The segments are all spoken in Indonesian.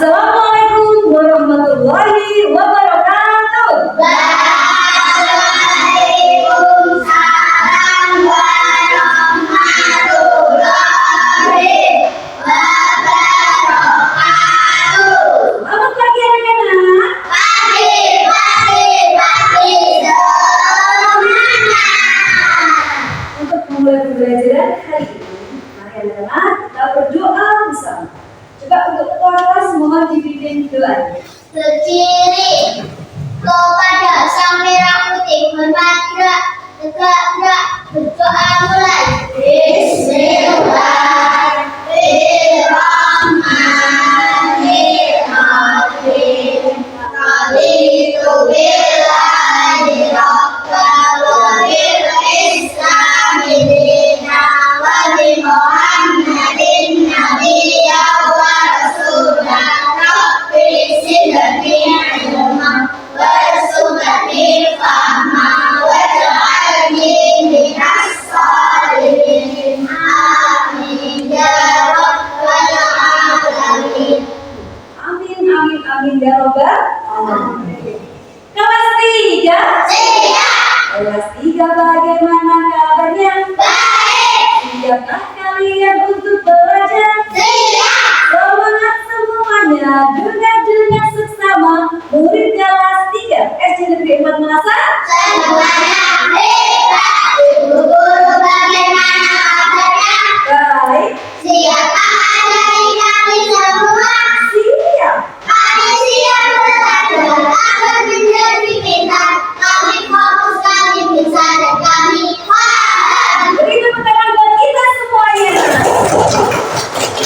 Assalamualaikum warahmatullahi wabarakatuh. Waalaikumsalam warahmatullahi wabarakatuh. Selamat pagi anak-anak. Pagi semuanya. Untuk memulai pembelajaran hari ini, mari anak-anak kita berdoa bersama. Coba untuk ketua kelas mohon dipimpin doa. Berdiri kepada Sang Merah Putih, hormat gerak, tegak gerak, berdoa mulai. Bismillahirrahmanirrahim. Raditu billahi rabban wa bil islami dinan wa bi Muhammadin nabiyyan wa rasulan. Rabbi zidni ilman warzuqni fahman waj'alni minas sholihin. Amin ya rabbal alamin. Amin, amin, amin ya robbal alamin. Kelas 3. Siap. Kelas 3 bagaimana kabarnya? Baik. Siapkah kalian untuk belajar? Siap. Semangat semuanya, dengar seksama murid kelas 3 SD Negeri 4 Makassar. Semuanya hebat. Ibu guru bagaimana kabarnya? Baik, Siapkah mengajari kami semua? siap. Kami siap belajar agar menjadi pintar. Kami fokus, kami bisa, dan kami paham. Beri tepuk tangan buat kita semuanya.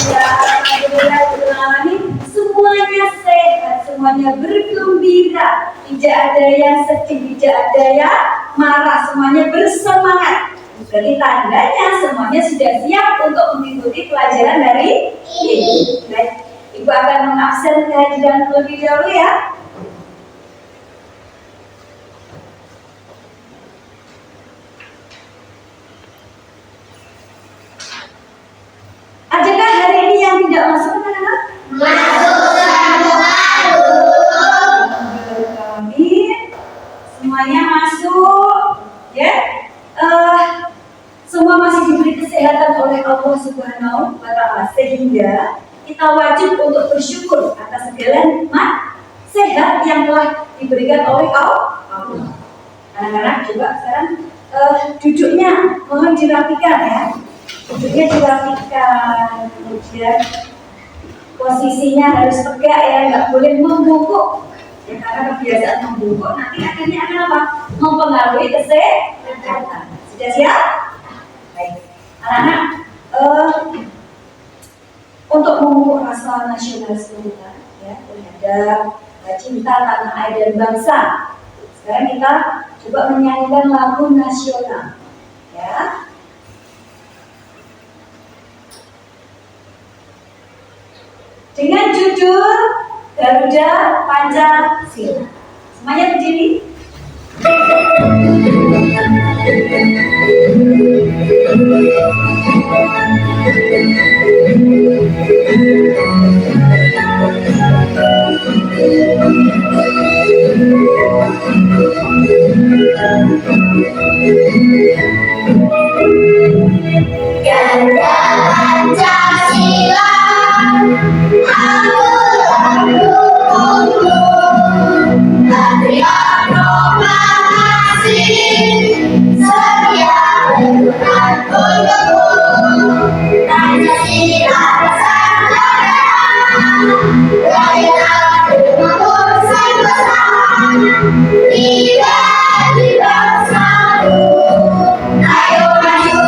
Ya, alhamdulillah, semuanya sehat, semuanya bergembira. Tidak ada yang sedih, tidak ada yang marah, semuanya bersemangat. Jadi tandanya semuanya sudah siap untuk mengikuti pelajaran dari ini. Baik, Ibu akan mengabsen kehadiran terlebih dahulu ya. Adakah hari ini yang tidak masuk anak-anak? Masuk semua dulu. Amin. Semuanya masuk, ya. Semua masih diberi kesehatan oleh Allah Subhanahu wa Ta'ala, sehingga kita wajib untuk bersyukur atas segala nikmat sehat yang telah diberikan oleh Allah. Anak-anak juga sekarang duduknya mohon dirapikan ya. Duduknya dirapikan, kemudian posisinya harus tegak ya, nggak boleh membungkuk. Ya, karena kebiasaan membungkuk nanti akhirnya akan apa? Mempengaruhi kesehatan. Sudah siap? Baik. Anak-anak, untuk memupuk rasa nasionalisme kita ya, terhadap cinta tanah air dan bangsa. Sekarang kita coba menyanyikan lagu nasional. Ya. Dengan judul Garuda Pancasila. Semuanya berdiri. Garuda Pancasila, Patriot proklamasi, setia berjuang untukmu. Pancasila Nusantara, raya bermakmur sang bersama. Tiga di bersatu, ayo maju,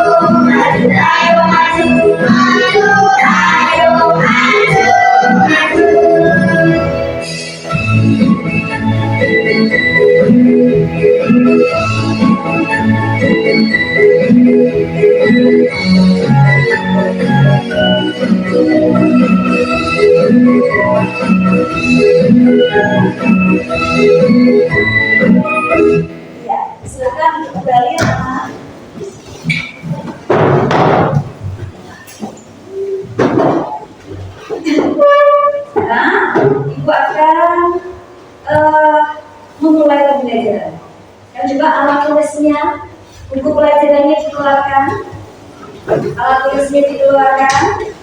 maju, ayo maju, maju, ayo maju, maju. Ya, silakan kembali anak. Nah, Dan juga alat tulisnya, buku pelajarannya dikeluarkan, alat tulisnya dikeluarkan.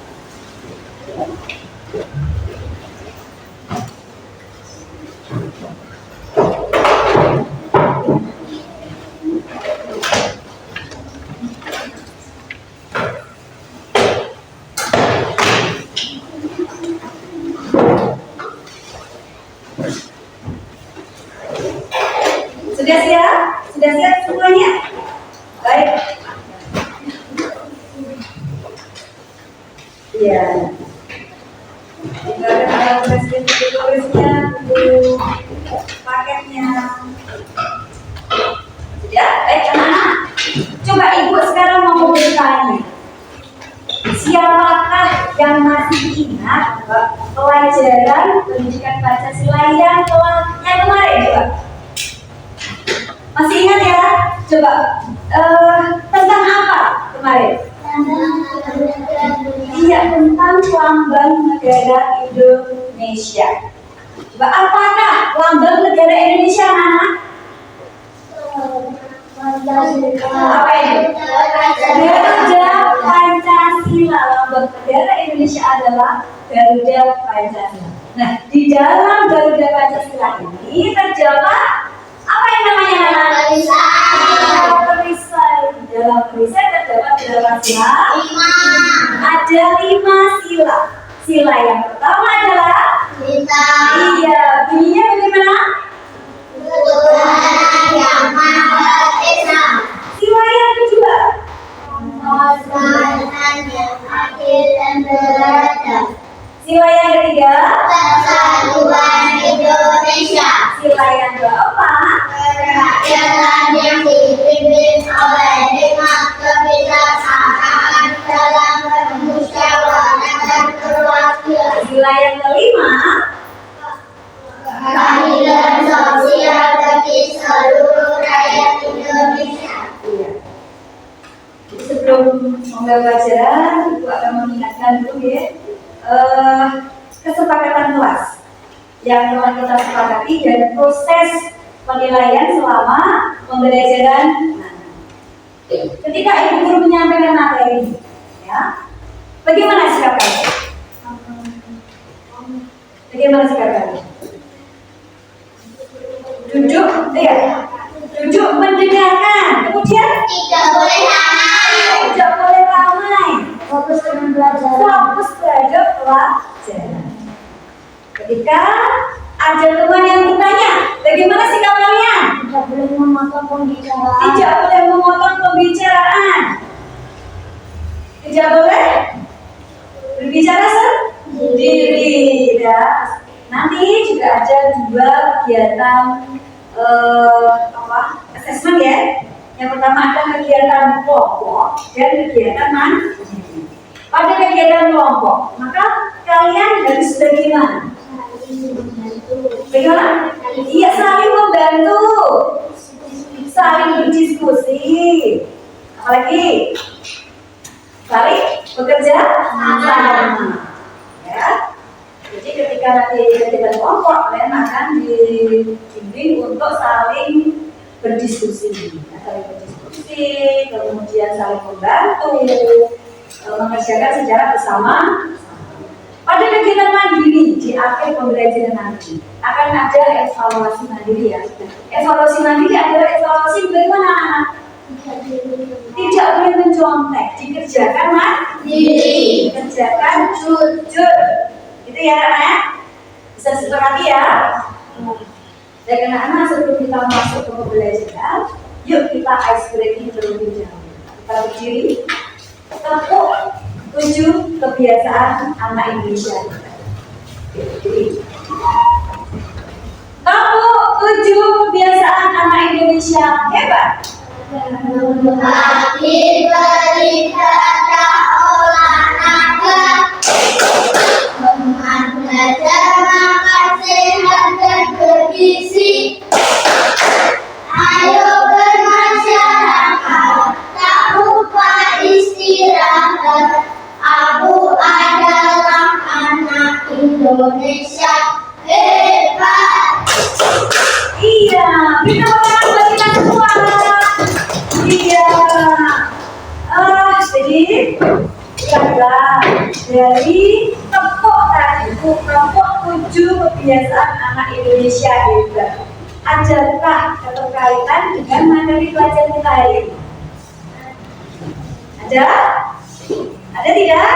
Sudah siap? Sudah siap semuanya? Baik. Iya. Juga ada alat tulisnya, buku paketnya. Sudah? Baik anak-anak. Coba ibu sekarang mau bertanya. Siapakah yang masih ingat pelajaran pendidikan Pancasila yang kemarin? Coba. Masih ingat ya? Coba. Tentang apa kemarin? Iya, tentang lambang negara Indonesia. Coba, apakah lambang negara Indonesia, anak? Apa itu? Garuda Pancasila. Lambang negara Indonesia adalah Garuda Pancasila. Nah, di dalam Garuda Pancasila ini terdapat apa yang namanya, anak? Perisai. Di dalam perisai terdapat berapa sila? 5. Ada 5 sila. Sila yang pertama adalah Kita. Iya, bunyinya bagaimana? Tuhan yang Maha Esa. Sila yang kedua. Tuhan yang adil dan beradab. Sila yang ketiga. Persatuan Indonesia. Sila yang keempat. Kerakyatan yang dipimpin oleh hikmat kebijaksanaan dalam permusyawaratan perwakilan. Sila yang kelima. Keadilan sosial bagi seluruh rakyat Indonesia. Iya. Jadi sebelum memulai pelajaran, Ibu akan mengingatkan dulu ya kesepakatan kelas yang telah kita sepakati dan proses penilaian selama pembelajaran. Ketika Ibu Guru menyampaikan materi, ya, bagaimana sikap kalian? Bagaimana sikap kalian? Duduk, ya, duduk mendengarkan. Kemudian Tidak boleh ramai. tidak boleh ramai. Fokus dengan pelajaran. Fokus terhadap pelajaran. Ketika ada teman yang bertanya, bagaimana sikap kalian? Tidak boleh memotong pembicaraan. Tidak boleh memotong pembicaraan. Tidak boleh berbicara sendiri. Ya. Nanti juga ada 2 kegiatan asesmen ya. Yang pertama ada kegiatan kelompok dan kegiatan mandiri. Pada kegiatan kelompok, maka kalian harus bagaimana? Bagaimana? Iya, saling membantu, saling berdiskusi, apalagi saling bekerja sama. Ya. Jadi ketika nanti kegiatan kelompok, kalian akan dibimbing untuk saling berdiskusi, kemudian saling membantu, mengerjakan secara bersama. Pada kegiatan mandiri di akhir pembelajaran nanti akan ada evaluasi mandiri ya. Evaluasi mandiri adalah evaluasi bagaimana anak tidak boleh mencontek, dikerjakan mandiri, dikerjakan jujur. Itu ya anak, bisa disepakati ya. Dan anak-anak sebelum kita masuk ke pembelajaran, yuk kita ice breaking terlebih dahulu. Kita berdiri, tepuk 7 kebiasaan anak Indonesia. Tepuk 7 kebiasaan anak Indonesia hebat. Aktif beribadah, olahraga, belajar, makan sehat dan bergizi. Ayo bermasyarakat, tak lupa istirahat. Aku adalah anak Indonesia hebat. Iya, kita bagi dari tepuk tadi, tepuk 7 kebiasaan anak Indonesia juga. Adakah keterkaitan dengan materi pelajaran kita hari ini? Ada? Ada tidak?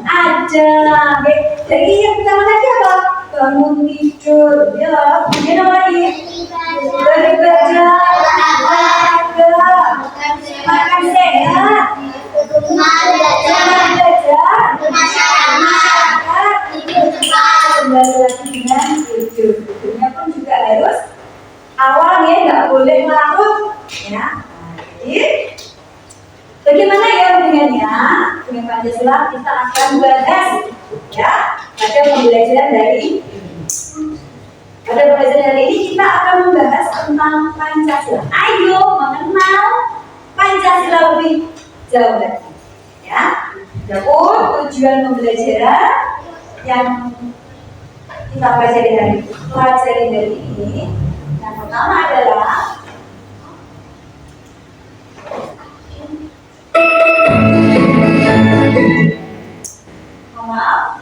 Ada. Jadi yang pertama tadi apa? Bangun tidur, ya. Kemudian apa lagi? Beribadah, olahraga, makan sehat, belajar, masyarakat, kembali lagi dengan tidur. Tidurnya pun juga harus awalnya nggak boleh larut, ya. Jadi bagaimana ya hubungannya dengan Pancasila? Kita akan bahas, ya, pada pembelajaran dari ini kita akan membahas tentang Pancasila. Ayo mengenal Pancasila lebih jauh lagi, ya. Adapun tujuan pembelajaran yang kita pelajari dari ini, yang pertama adalah maaf.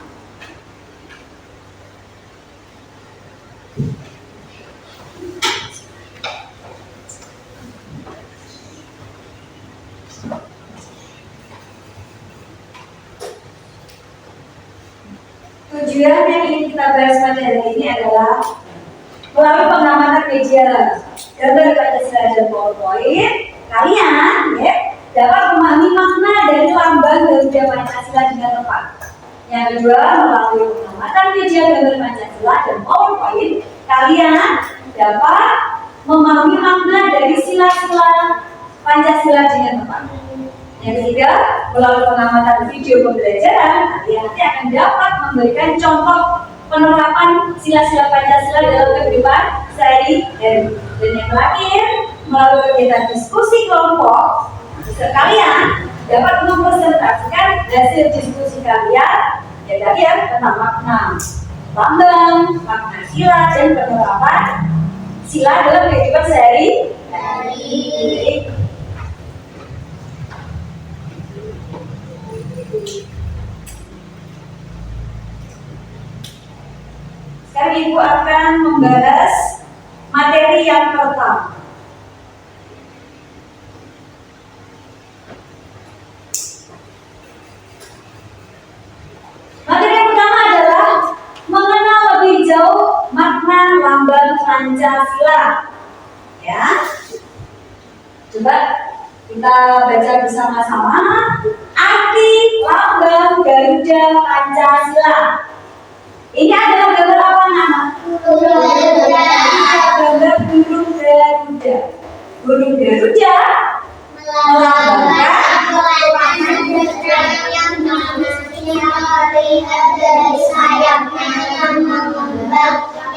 Tujuan yang ingin kita bahas pada hari ini adalah melalui pengamatan media gambar Pancasila dan PowerPoint, kalian ya dapat memahami makna dari lambang Garuda Pancasila dengan tepat. Yang kedua, melalui pengamatan media gambar Pancasila dan PowerPoint, kalian dapat memahami makna dari sila-sila Pancasila dengan tepat. Yang ketiga, melalui pengamatan video pembelajaran, kalian nanti akan dapat memberikan contoh penerapan sila-sila Pancasila dalam kehidupan sehari-hari. Dan yang terakhir, melalui kegiatan diskusi kelompok, kalian dapat mempresentasikan hasil diskusi kalian ya tadi ya tentang makna lambang, makna sila, dan penerapan sila dalam kehidupan sehari-hari. Sekarang Ibu akan membahas materi yang pertama. Materi yang pertama adalah mengenal lebih jauh makna lambang Pancasila. Ya, coba kita baca bersama-sama arti lambang Garuda Pancasila. Ini adalah gambar apa nama? Gambar burung Garuda. Burung Garuda melambangkan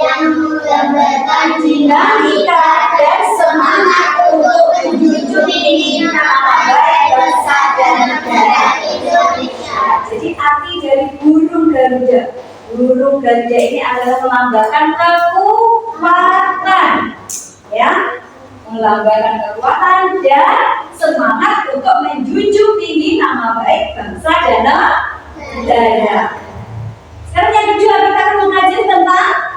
yang menggambarkan dinamika dan semangat untuk menjunjung tinggi nama baik bangsa dan negara Indonesia. Jadi arti dari burung Garuda. Burung Garuda ini adalah melambangkan kekuatan, ya, melambangkan kekuatan dan semangat untuk menjunjung tinggi nama baik bangsa dan negara. Sekarang yang kedua kita akan mengajar tentang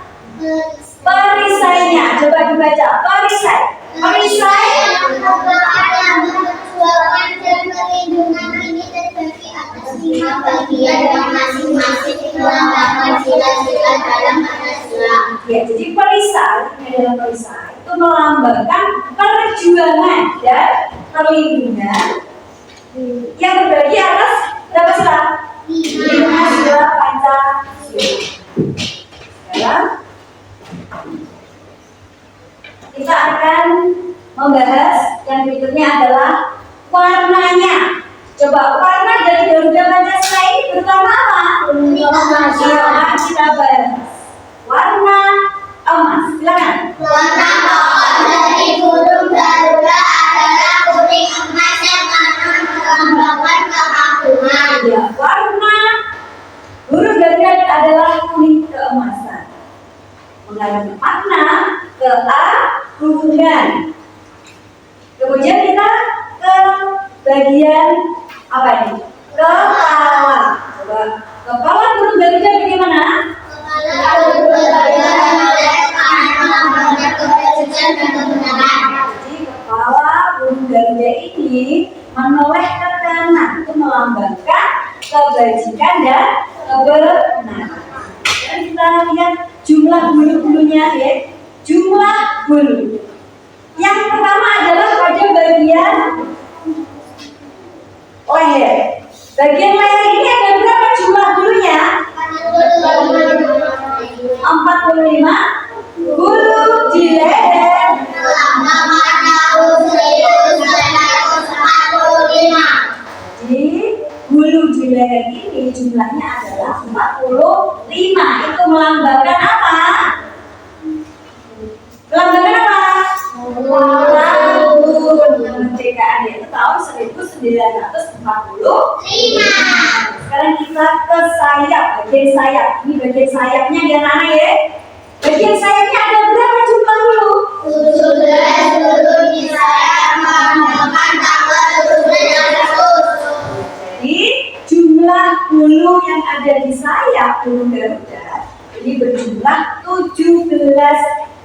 perisainya. Coba dibaca perisai. Perisai dan perlindungan ini terbagi atas 5 bagian yang masing-masing melambangkan sila-sila dalam Pancasila. Ya, jadi perisai adalah perisai itu melambangkan perjuangan dan perlindungan yang terbagi atas berapa sila? 5 sila Pancasila. Sekarang kita akan membahas yang berikutnya adalah warnanya. Coba warna dari Garuda Pancasila ini berwarna apa? Emas. Kita bahas warna emas. Silakan. Warna pokok dari burung Garuda adalah kuning emas yang melambangkan keagungan. Ya, warna burung Garuda adalah kuning keemasan, mengandung makna keagungan. Kemudian kita ke bagian Apa ini? Kepala. Coba kepala burung Garuda bagaimana? Jadi kepala burung Garuda ini menoleh ke kanan, itu melambangkan kebajikan dan kebenaran. Dan kita lihat jumlah bulu-bulunya ya. Jumlah bulu. Yang pertama adalah pada bagian leher. Bagian leher ini ada berapa jumlah bulunya? 45 bulu di leher. Jadi bulu di leher ini jumlahnya adalah 45. Itu melambangkan apa? Melambangkan apa? Tahun kemerdekaan, yaitu tahun 1945. Sekarang kita ke sayap, bagian sayap. Ini bagian sayapnya di mana ya? Bagian sayapnya ada berapa jumlah bulu? 17 bulu di sayap melambangkan tanggal 17 Agustus. Jadi jumlah bulu yang ada di sayap burung Garuda ini berjumlah 17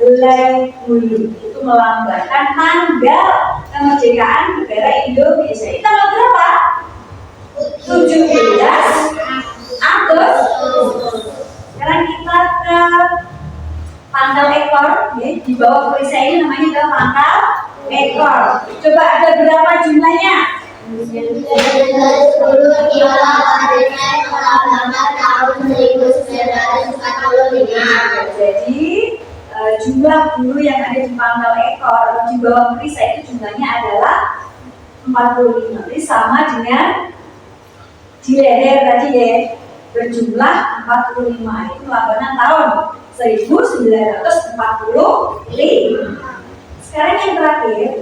helai bulu. Itu melambangkan tanggal kemerdekaan negara Indonesia. Itu tanggal berapa? 17 Agustus. Sekarang kita ke pangkal ekor, ya. Di bawah perisai ini namanya adalah pangkal ekor. Coba ada berapa jumlahnya? 17 bulu di bawah perisai melambangkan tahun 1945. Jadi jumlah bulu yang ada di pangkal ekor atau di bawah perisai itu jumlahnya adalah 45. Jadi sama dengan di leher tadi ya, berjumlah 45. Itu melambangkan tahun 1945. Sekarang yang terakhir,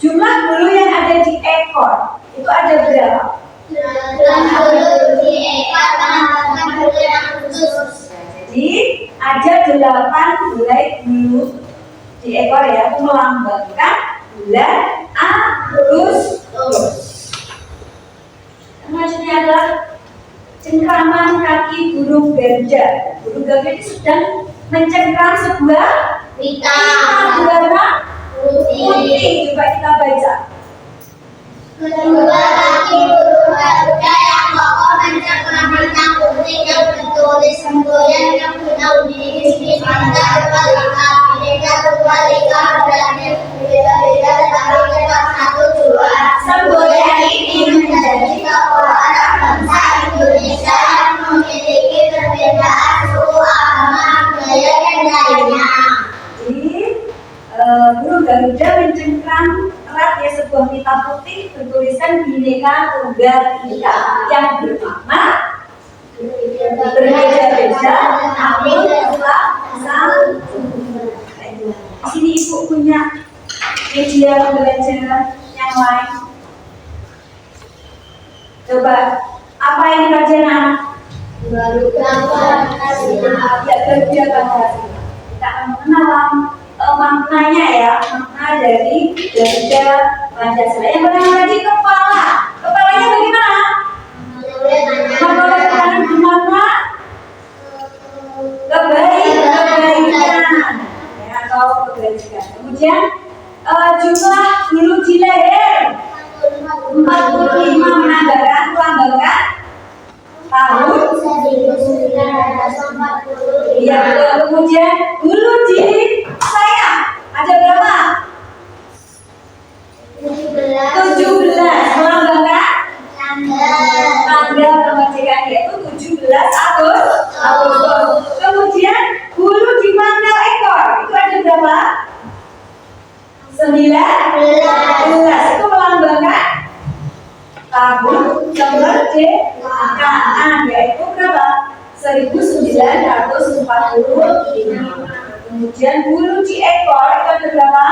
jumlah bulu yang ada di ekor itu ada berapa? 19 bulu di ekor melambangkan bulan Agustus. Jadi ada 8 helai bulu di ekor ya, itu melambangkan bulan Agustus. Selanjutnya adalah cengkraman kaki burung Garuda. Burung Garuda ini sedang mencengkram sebuah Pita warna putih. putih. Coba kita baca. Kedua kaki burung Garuda yang kokoh mencengkram bintang putih yang bertulis semboyan yang kita uji di antara balika beda balika dan beda-beda tetapi tetap satu jua. Semboyan ini menjadi kekuatan bangsa Indonesia yang memiliki perbedaan suku, agama, budaya dan lainnya. Jadi burung Garuda mencengkram erat ya sebuah pita putih bertuliskan Bhinneka Tunggal Ika yang bermakna berbeda-beda namun tetap satu. Di sini ibu punya media pembelajaran yang lain. Coba apa yang dipelajari anak? Garuda Pancasila. Ya, Garuda Pancasila. Kita akan mengenal maknanya ya, makna dari Garuda Pancasila. Yang pertama tadi kepala. Kepalanya bagaimana? Kepala kanan gimana? Kebaikan ya, atau kebajikan. Kemudian jumlah bulu di leher 45 melambangkan tahun. Iya, kemudian bulu di sayap ada berapa? 17 melambangkan tanggal kemerdekaan, yaitu 17 Agustus. Kemudian bulu di pangkal ekor itu ada berapa? 19. Itu melambangkan tahun kemerdekaan, yaitu berapa? 1945. Kemudian bulu di ekor itu ada berapa?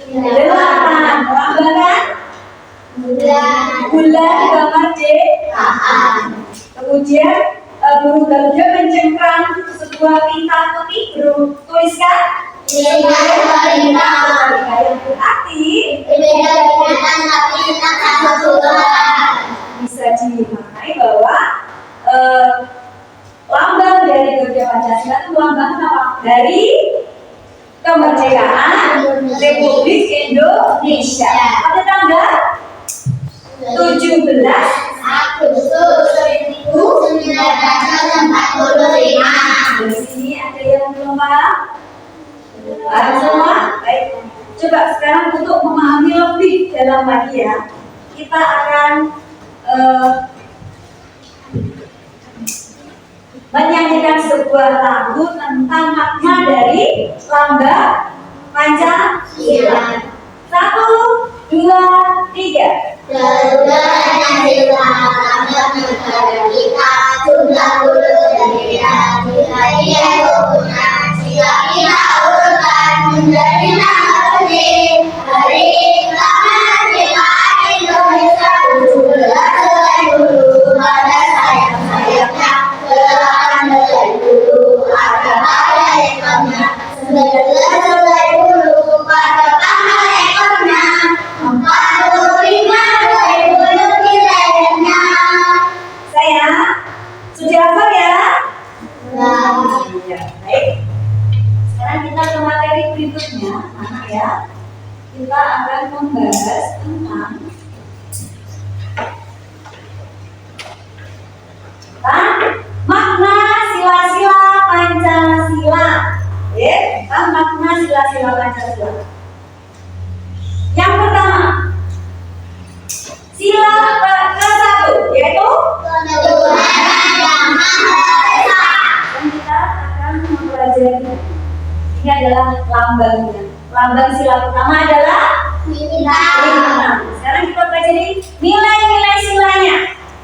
8. Melambangkan bulan kemerdekaan. Kemudian burung Garuda mencengkram sebuah pita putih bertuliskan Bhinneka Tunggal Ika yang berarti berbeda-beda tapi tetap Kemerdekaan Republik Indonesia. Pada tanggal 17 Agustus 1945. Di sini ada yang belum paham? Paham semua? Baik. Coba sekarang untuk memahami lebih dalam lagi ya, kita akan menyanyikan sebuah lagu tentang makna dari lambang Pancasila. 1, 2, 3. Garuda Pancasila lambang negara kita, sudah dulu dari hari kepunyaan sila kita urutkan menjadi nama penting. Hari kemerdekaan Indonesia 17 dulu pada sayap-sayapnya, belahan helai dulu ada pada ekornya, 19 dulu pada pangkal ekornya, 45 helai dulu di lehernya. Saya sudah hafal ya? Ya. Baik. Sekarang kita ke materi berikutnya, anak ya. Kita akan membahas tentang makna sila-sila Pancasila. Ya, tentang makna sila-sila Pancasila. Yang pertama, sila ke-1 yaitu Ketuhanan yang Maha Esa. dan kita akan mempelajari. Ini adalah lambangnya. Lambang sila pertama adalah bintang. Sekarang kita pelajari nilai-nilai silanya.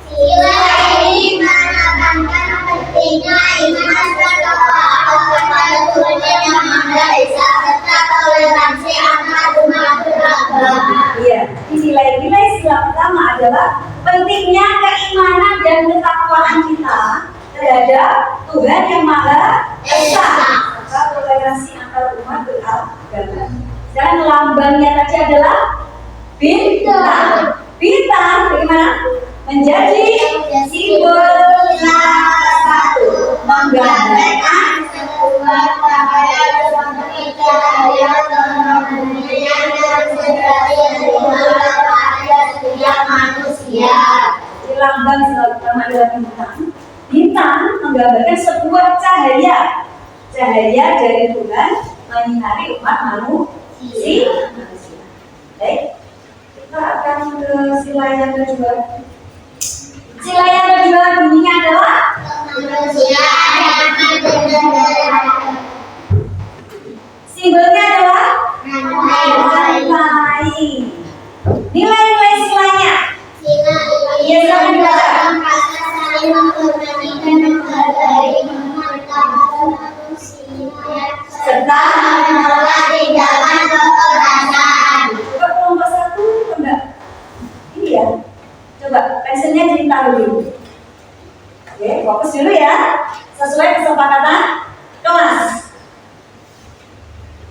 Sila ini menekankan pentingnya iman dan ketaatan kepada Tuhan yang Maha Esa serta toleransi antar umat beragama. Iya, di nilai-nilai sila pertama adalah pentingnya keimanan dan ketakwaan kita terhadap Tuhan yang Maha Esa serta toleransi antar umat beragama. Dan lambangnya tadi adalah bintang. Bintang bagaimana? Menjadi simbol Sila satu menggambarkan sebuah cahaya seperti cahaya kemuliaan dan sejati yang dimiliki pada setiap manusia. Di lambang sila pertama adalah bintang. Bintang menggambarkan sebuah cahaya. Cahaya dari Tuhan menyinari umat manusia. Baik, kita akan ke sila yang kedua. Sila yang kedua bunyinya adalah Kemanusiaan yang adil. simbolnya adalah Rantai. rantai. Nilai-nilai silanya. Sila ini dalam rasa saling menghormati dan menghargai kemerdekaan manusia serta menolak tindakan kekerasan. Coba kelompok 1 enggak? Ini ya. Coba pensilnya ditaruh dulu. Oke, fokus dulu ya. Sesuai kesepakatan kelas.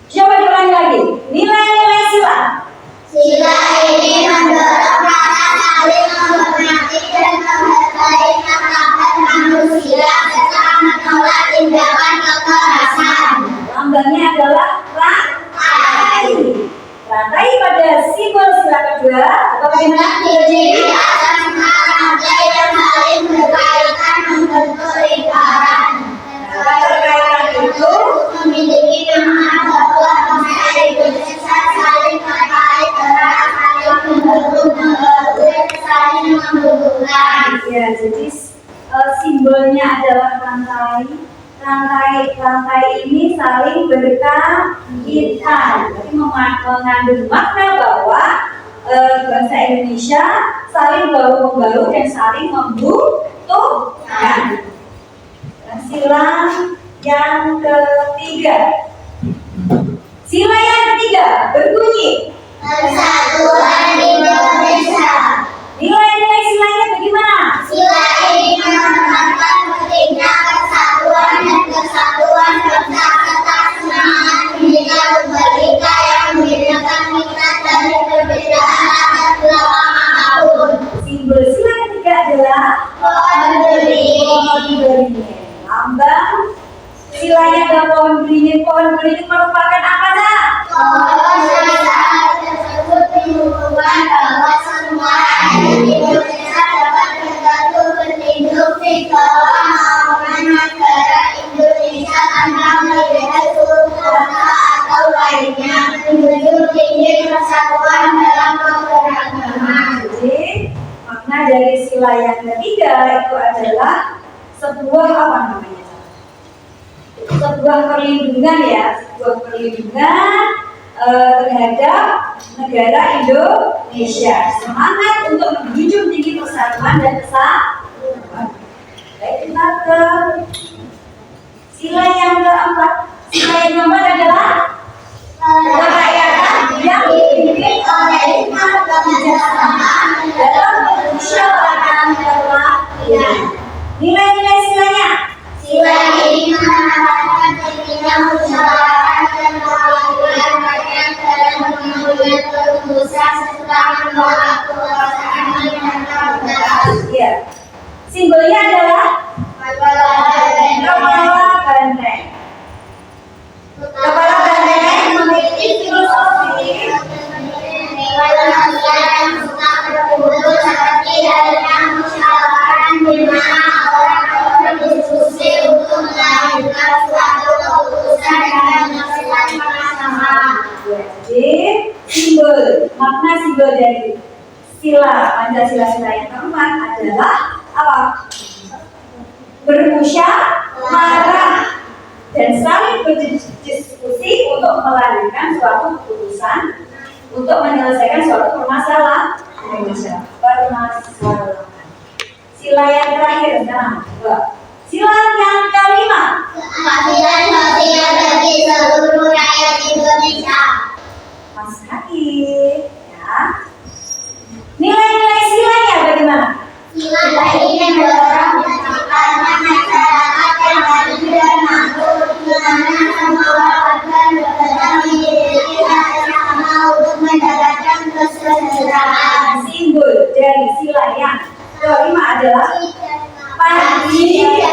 Coba diulangi lagi. Nilai-nilai sila. Sila ini mendorong rasa saling menghormati dan menghargai kemerdekaan manusia serta menolak tindakan kekerasan. Lambangnya adalah rantai. Rantai pada simbol sila kedua. Coba bagaimana? Terdiri atas rantai yang saling berkaitan membentuk lingkaran. Berkaitan itu Memiliki kemaknaan bahwa bangsa Indonesia saling terkait erat, saling membantu, saling menghubungkan. ya, jadi simbolnya adalah rantai. Rantai ini saling berkaitan. Jadi mengandung makna bahwa bangsa Indonesia saling bahu-membahu dan saling membutuhkan. Sila yang ketiga. Sila yang ketiga berbunyi Persatuan Indonesia. nilai-nilai silanya bagaimana? Sila ini menekankan pentingnya persatuan dan kesatuan serta semangat Bhinneka Tunggal Ika yang membedakan minat dari perbedaan atas beragam apapun. Simbol sila ketiga adalah Pohon beringin. pohon beringin. Lambang silanya adalah pohon beringin. Pohon beringin merupakan apa, Nak? Pohon yang saat tersebut menyebutkan bahwa semua rakyat Indonesia dapat bergantung berlindung di bawah naungan negara Indonesia tanpa melihat suku bangsa atau lainnya, menjunjung tinggi persatuan dalam keberagaman. Jadi makna dari sila yang ketiga itu adalah sebuah apa namanya? Sebuah perlindungan ya, sebuah perlindungan terhadap negara Indonesia. Semangat untuk menjunjung tinggi persatuan dan kesatuan. Baik, kita ke sila yang keempat. Sila yang keempat adalah kerakyatan yang dipimpin oleh hikmat kebijaksanaan dalam musyawarah rakyat. Nilai-nilai silanya. Sila ini menandakan pentingnya musyawarah dan perwakilan rakyat dalam mengambil keputusan serta menolak kekuasaan dan kebenaran. Ya. Simbolnya adalah Kepala benteng. kepala benteng. Kepala benteng memiliki filosofi manusia yang suka berkumpul seperti halnya musyawarah di mana orang berdiskusi untuk melahirkan suatu keputusan dengan menyelesaikan permasalahan. Jadi makna simbol dari sila Pancasila yang keempat adalah apa? Bermusyawarah dan saling berdiskusi untuk melahirkan suatu keputusan untuk menyelesaikan suatu permasalahan. Sila yang terakhir, nah, sila yang kelima. Keadilan sosial bagi seluruh rakyat Indonesia. Mas Kaki, ya. Nilai-nilai silanya bagaimana? Sila ini mendorong terciptanya masyarakat yang adil dan makmur, di mana semua warga negara memiliki hak yang sama untuk mendapatkan kesejahteraan. Simbol dari sila yang kelima adalah padi dan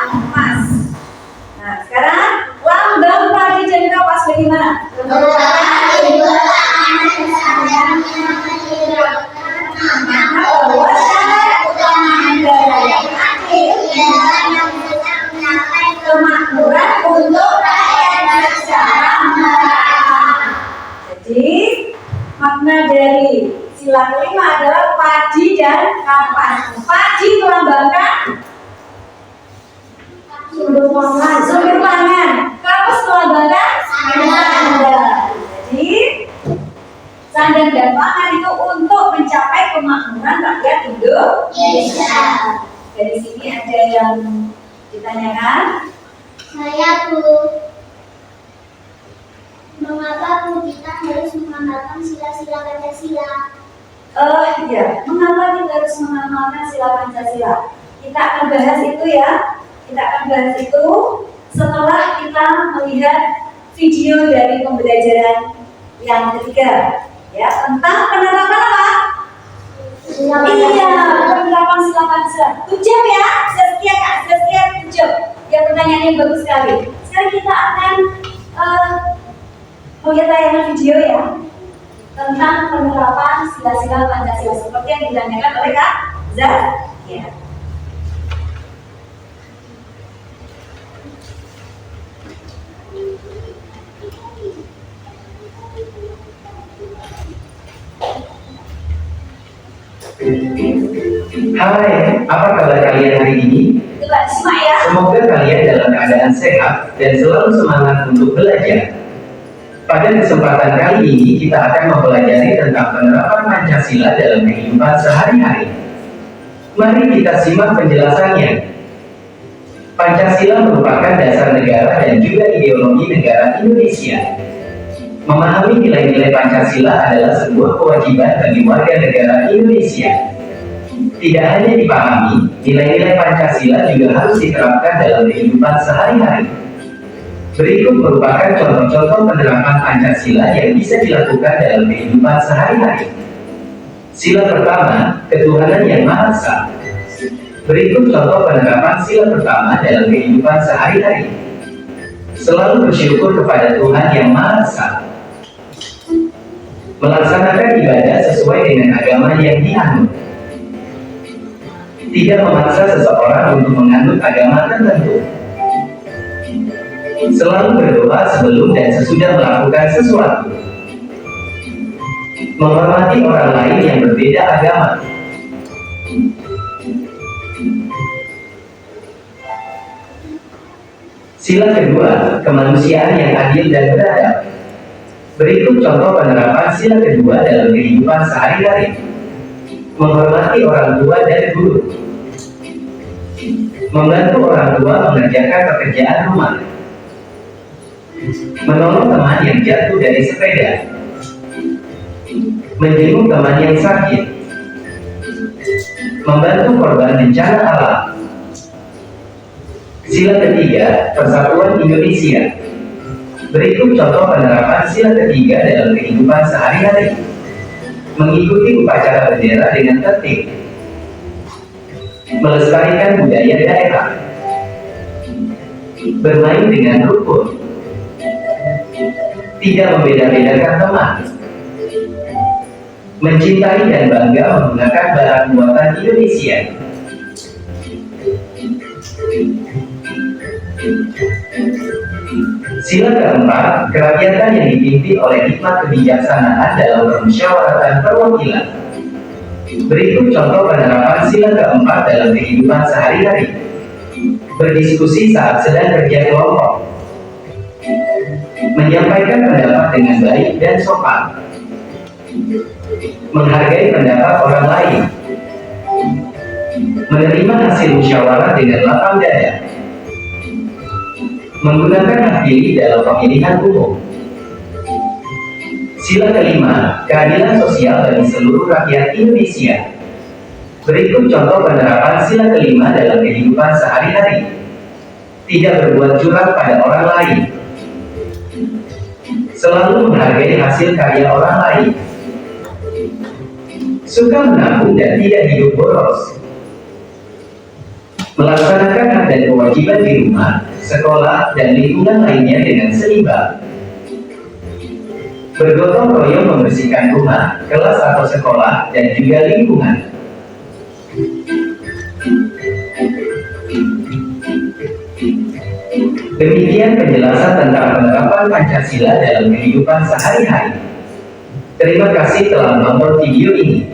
kapas. Nah, sekarang lambang padi dan kapas bagaimana? Merupakan simbol keamanan kesadaran yang menunjukkan bahwa syarat utama negara yang adil ialah yang bisa mencapai kemakmuran untuk rakyat secara merata. Jadi makna dari sila kelima adalah padi dan kapas. Padi melambangkan sumber pangan. Kapas melambangkan sandang. Jadi sandang dan pangan itu untuk mencapai kemakmuran rakyat Indonesia. Dari sini ada yang ditanyakan. Saya mengapa kita harus mengamalkan sila-sila Pancasila? Ya, mengapa kita harus mengamalkan sila Pancasila? Kita akan bahas itu ya. Kita akan bahas itu setelah kita melihat video dari pembelajaran yang ketiga, ya, tentang penerapan apa? Iya, penerapan sila Pancasila. Ucap ya, Saskia Kak, Saskia ucap. Ya, pertanyaan yang bagus sekali. Sekarang kita akan melihat tayangan video ya tentang penerapan sila-sila Pancasila seperti yang ditanyakan oleh Kak Zah. Ya. Hai, apa kabar kalian hari ini? Coba disimak ya. Semoga kalian dalam keadaan sehat dan selalu semangat untuk belajar. Pada kesempatan kali ini kita akan mempelajari tentang penerapan Pancasila dalam kehidupan sehari-hari. Mari kita simak penjelasannya. Pancasila merupakan dasar negara dan juga ideologi negara Indonesia. Memahami nilai-nilai Pancasila adalah sebuah kewajiban bagi warga negara Indonesia. Tidak hanya dipahami, nilai-nilai Pancasila juga harus diterapkan dalam kehidupan sehari-hari. Berikut merupakan contoh-contoh penerapan Pancasila yang bisa dilakukan dalam kehidupan sehari-hari. Sila pertama, ketuhanan yang Maha Esa. Berikut contoh penerapan sila pertama dalam kehidupan sehari-hari. Selalu bersyukur kepada Tuhan Yang Maha Esa. Melaksanakan ibadah sesuai dengan agama yang dianut. Tidak memaksa seseorang untuk menganut agama tertentu. Selalu berdoa sebelum dan sesudah melakukan sesuatu. Menghormati orang lain yang berbeda agama. Sila kedua, kemanusiaan yang adil dan beradab. Berikut contoh penerapan sila kedua dalam kehidupan sehari-hari. Menghormati orang tua dan guru. Membantu orang tua mengerjakan pekerjaan rumah. Menolong teman yang jatuh dari sepeda. Menjenguk teman yang sakit. Membantu korban bencana alam. Sila ketiga, Persatuan Indonesia. Berikut contoh penerapan sila ketiga dalam kehidupan sehari-hari. Mengikuti upacara bendera dengan tertib. Melestarikan budaya daerah. Bermain dengan rukun. Tidak membeda-bedakan teman. Mencintai dan bangga menggunakan barang buatan Indonesia. Sila keempat, kerakyatan yang dipimpin oleh hikmat kebijaksanaan dalam permusyawaratan perwakilan. Berikut contoh penerapan sila keempat dalam kehidupan sehari-hari. Berdiskusi saat sedang kerja kelompok. Menyampaikan pendapat dengan baik dan sopan. Menghargai pendapat orang lain. Menerima hasil musyawarah dengan lapang dada. Menggunakan hak pilih dalam pemilihan umum. Sila kelima, keadilan sosial bagi seluruh rakyat Indonesia. Berikut contoh penerapan sila kelima dalam kehidupan sehari-hari. Tidak berbuat curang pada orang lain. Selalu menghargai hasil karya orang lain. Suka menabung dan tidak hidup boros. Melaksanakan hak dan kewajiban di rumah, sekolah, dan lingkungan lainnya dengan seimbang. Bergotong royong membersihkan rumah, kelas atau sekolah, dan juga lingkungan. Demikian penjelasan tentang penerapan Pancasila dalam kehidupan sehari-hari. Terima kasih telah menonton video ini.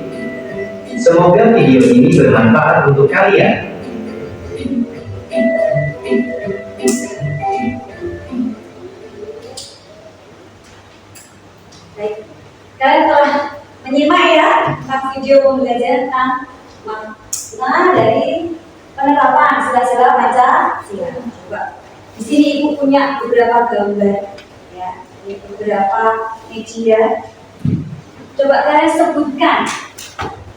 Semoga video ini bermanfaat untuk kalian. Baik, kalian telah menyimak ya tentang video pembelajaran tentang makna dari penerapan sila-sila Pancasila. Coba di sini ibu punya beberapa gambar, ya, ini beberapa media. Coba kalian sebutkan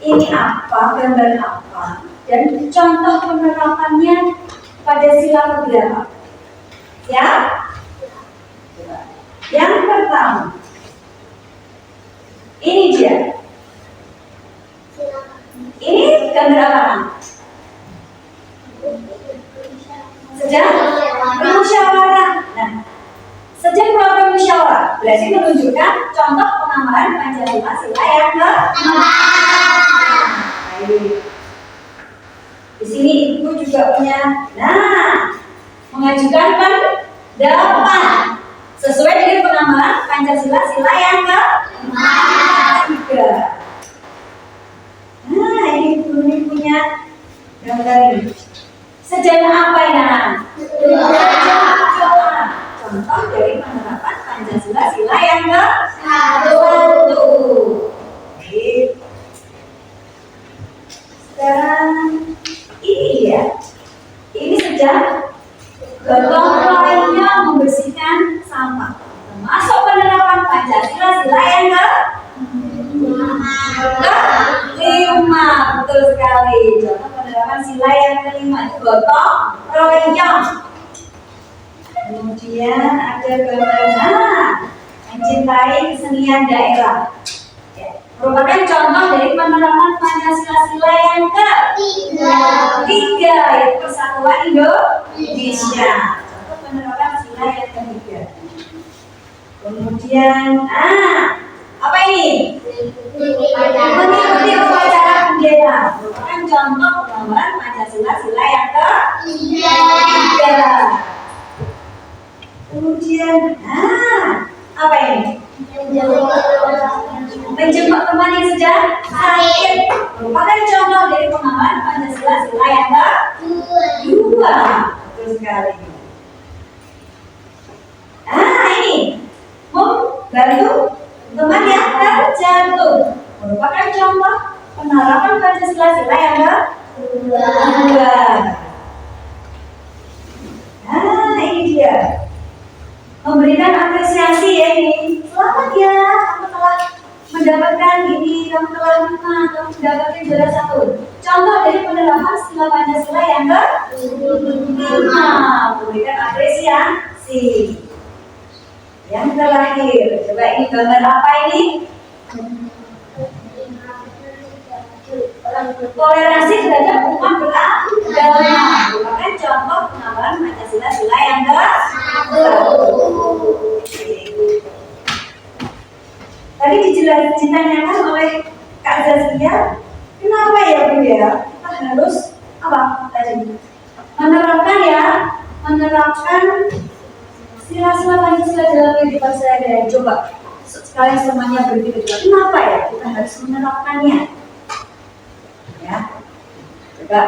ini apa, gambar apa, dan contoh penerapannya pada sila keberapa. Ya, coba. Yang pertama. Ini dia. Ini gambar apa? Sejak bermusyawarah. Nah, sejak melakukan musyawarah berarti menunjukkan contoh pengamalan Pancasila sila yang di sini ibu juga punya. Nah, mengajukan pendapat sesuai dengan pengamalan Pancasila sila yang ketiga. Nah, ini punya gambar ini. Sejarah apa ya? Contoh dari penerapan Pancasila sila yang ke-1. Sekarang ini ya. Ini sejarah gotong royong membersihkan sampah. Termasuk penerapan Pancasila sila yang ke-5. Betul sekali. Contoh penerapan sila yang ke-5 itu gotong royong. Kemudian ada gambar mencintai kesenian daerah. Ya. merupakan contoh dari penerapan Pancasila yang ketiga, yaitu Persatuan Indonesia. Contoh penerapan sila yang ketiga. Kemudian, apa ini? Mengikuti upacara bendera merupakan contoh penerapan Pancasila sila yang ketiga. Kemudian, apa ini? Menjenguk teman yang sedang sakit merupakan contoh dari pengakuan Pancasila sila yang kedua. Betul sekali. Ini membantu teman yang terjatuh merupakan contoh penerapan Pancasila sila yang kedua. Ini dia. Memberikan apresiasi ya ini. Selamat ya, kamu telah mendapatkan ini, kamu telah menang, kamu mendapatkan juara 1. Contoh dari penerapan sila Pancasila yang kedua. Memberikan apresiasi. Yang terakhir, coba ini gambar apa ini? Toleransi terhadap umat beragama merupakan contoh penerapan Pancasila sila yang tadi ditanyakan oleh Kak Zazkia, kenapa ya Bu ya? Kita harus apa tadi? Menerapkan sila-sila Pancasila dalam kehidupan sehari-hari. Coba sekalian semuanya berpikir juga, kenapa ya kita harus menerapkannya? Ya, coba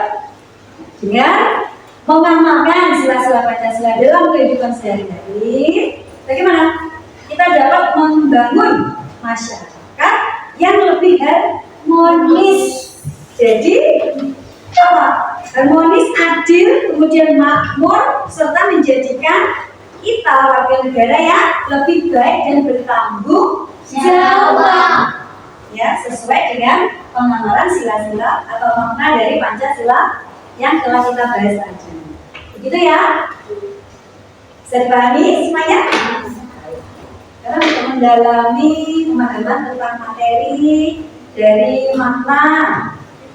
dengan mengamalkan sila-sila Pancasila dalam kehidupan sehari-hari, bagaimana kita dapat membangun masyarakat yang lebih harmonis. Jadi apa? Harmonis, adil, kemudian makmur, serta menjadikan kita warga negara yang lebih baik dan bertanggung jawab. Ya, sesuai dengan pengamalan sila-sila atau makna dari Pancasila yang telah kita bahas tadi. Begitu ya? Bisa dipahami semuanya? Karena untuk mendalami pemahaman tentang materi dari makna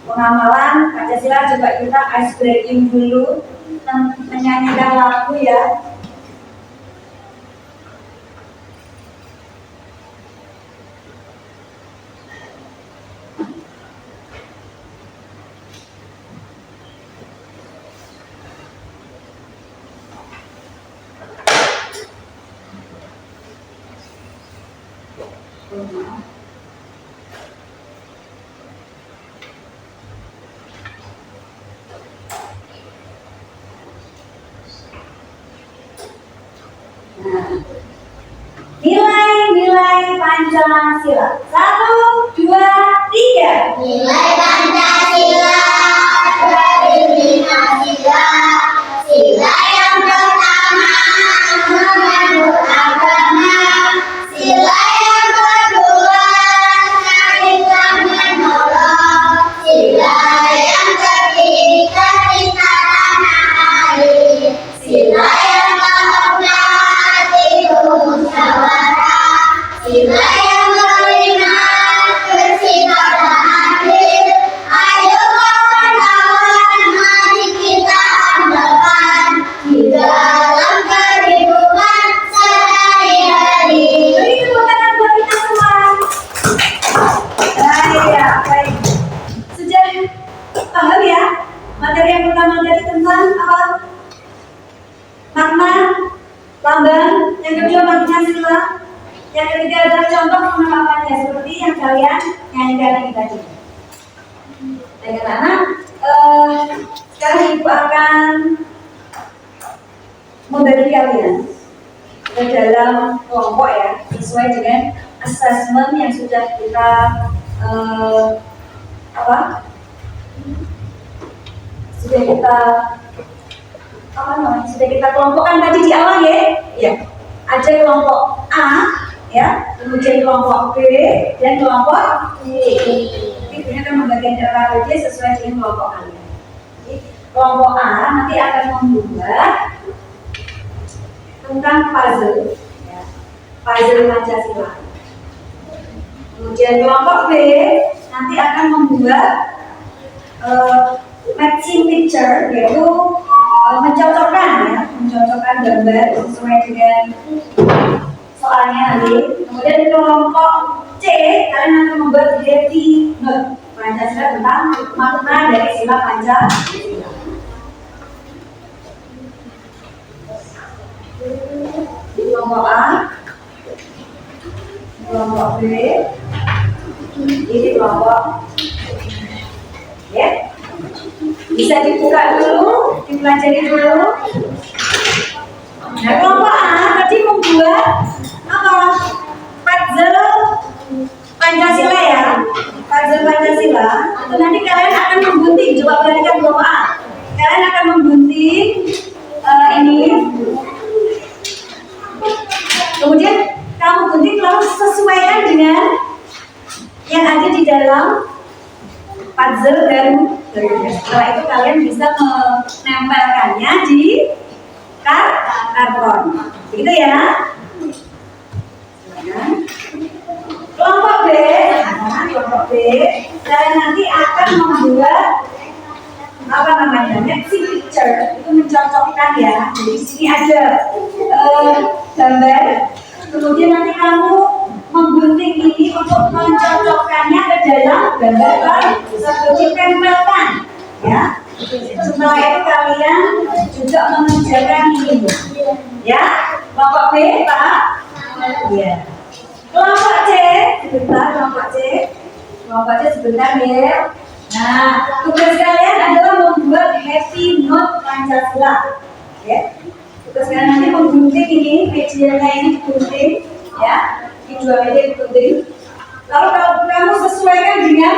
pengamalan Pancasila, coba kita ice breaking dulu, menyanyikan lagu ya. Nilai-nilai Pancasila. 1, 2, 3. Nilai Pancasila dari 5 sila. Sila yang pertama menganut agama. Sila yang kedua saling menolong. Sila yang ketiga cinta tanah air. Sila yang keempat itu musyawarah. Sila yang kelima bersikap adil. Ayo kawan-kawan, mari kita andalkan di dalam kehidupan sehari-hari. Beri tepuk tangan buat kita semua. Baik. Sudah paham ya materi yang pertama tadi tentang apa? Makna, lambang. Yang kedua makna sila. Yang ketiga adalah contoh penerapannya seperti yang kalian nyanyikan tadi. Baik anak-anak, sekarang ibu akan membagi kalian ke dalam kelompok ya, sesuai dengan assessment yang sudah kita sudah kita kelompokkan tadi di awal ya. Ya, ada kelompok A ya, kemudian kelompok B dan kelompok C. Ibunya akan membagikan RKPJ sesuai dengan kelompok kalian. Jadi, kelompok A nanti akan membuat tentang puzzle, ya, puzzle Pancasila. Kemudian kelompok B nanti akan membuat matching picture, yaitu mencocokkan gambar sesuai dengan soalnya nanti. Kemudian kelompok C kalian akan membuat happy note Pancasila tentang makna dari sila Pancasila. Di kelompok A, kelompok B, ini kelompok ya. Bisa dibuka dulu, dipelajari dulu. Nah, kelompok A tadi membuat apa? Puzzle Pancasila ya. Puzzle Pancasila. Itu nanti kalian akan memgunting. Coba perhatikan kelompok A. Kalian akan memgunting ini. Kemudian kamu gunting lalu sesuaikan dengan yang ada di dalam puzzle dan setelah itu kalian bisa menempelkannya di karton, begitu ya. Kelompok B, kalian nanti akan membuat apa namanya matching picture, itu mencocokkan ya. Jadi di sini ada gambar, kemudian nanti kamu menggunting ini untuk mencocokkannya ke dalam gambar baru, seperti tempelkan ya. Setelah itu kalian juga mengerjakan ini ya. Kelompok B Pak ya. Kelompok C sebentar ya. Nah, tugas kalian adalah membuat happy note Pancasila ya. Tugas kalian nanti menggunting ini, medianya ini digunting ya. Di dua media digunting. Lalu kalau kamu sesuaikan dengan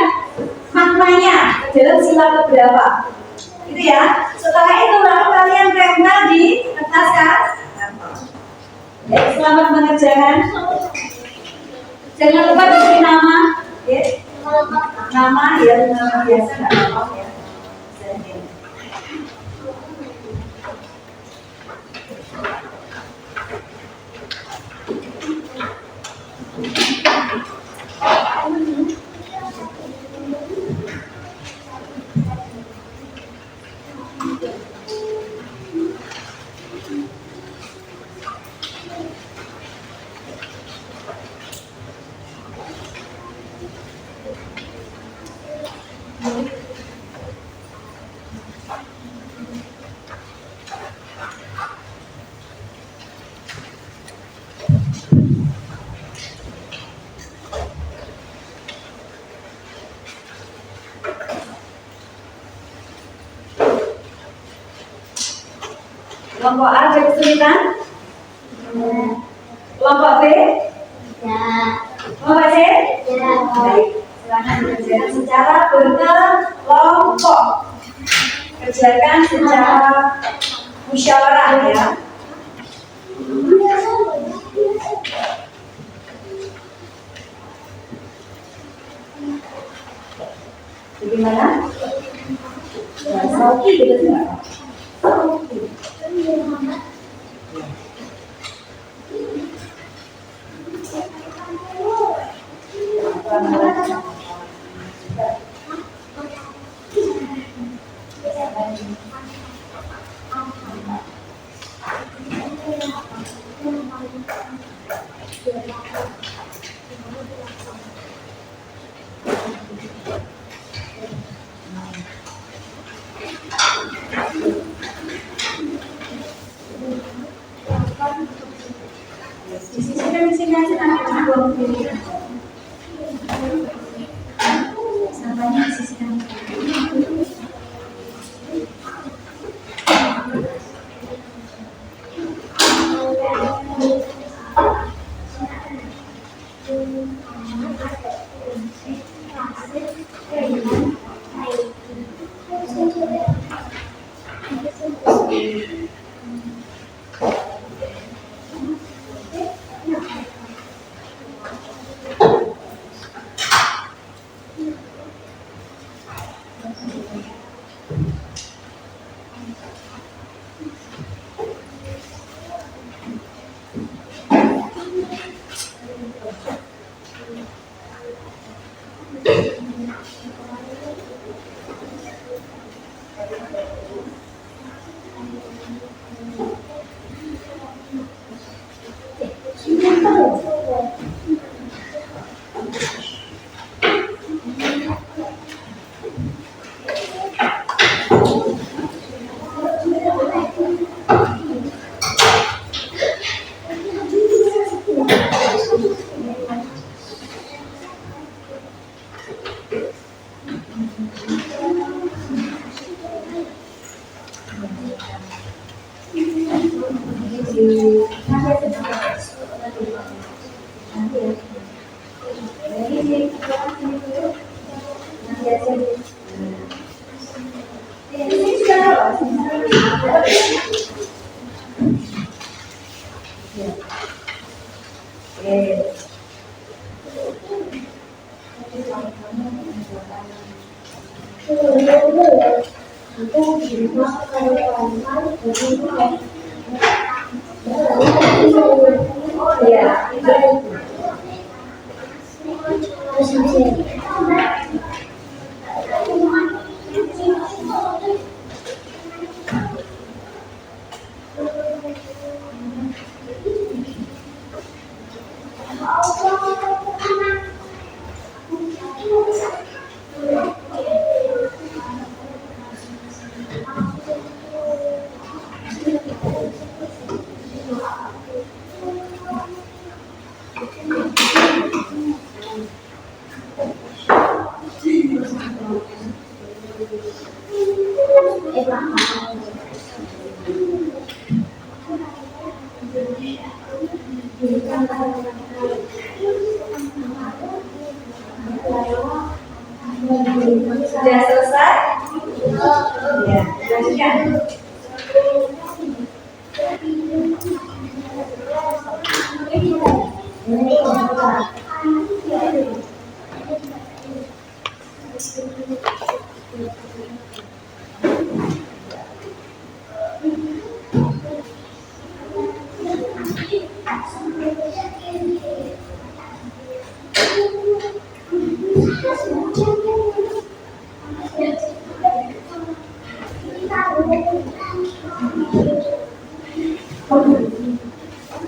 maknanya ke dalam sila keberapa, gitu ya. Setelah itu lalu kalian tempel di kertas karton. Ya, selamat mengerjakan. Jangan lupa diberi nama, ya. Nama biasa nggak apa-apa ya. Kelompok A ada kesulitan? Kelompok B? Ya. Kelompok C? Ya. Baik, silakan dikerjakan secara berkelompok. Kerjakan secara musyawarah ya. Bagaimana? Ya, sauki gitu enggak? Di sini aja nanti dibuang dulu. Sampahnya di sisi kanan. Ini sini dulu. Nanti aja. Ini sudah loh. Oke. Oh ya, sudah selesai? Ya, lanjutkan.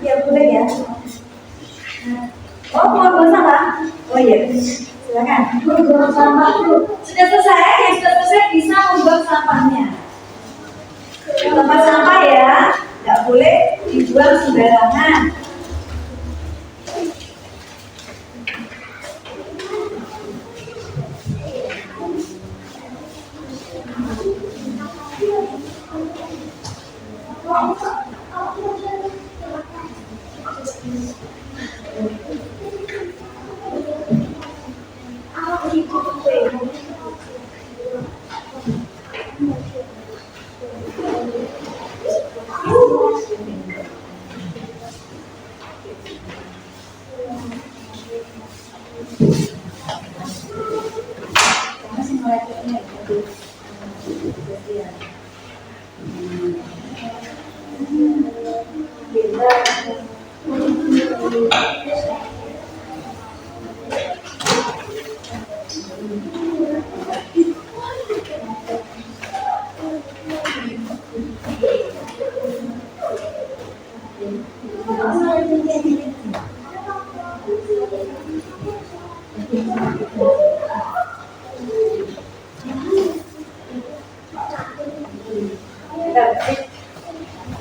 Ya boleh ya. Oh, mau buang sampah? Oh iya, silakan. Buang sampah dulu. Sudah selesai? Yang sudah selesai bisa membuang sampahnya. Tempat sampah ya, nggak boleh dibuang sembarangan.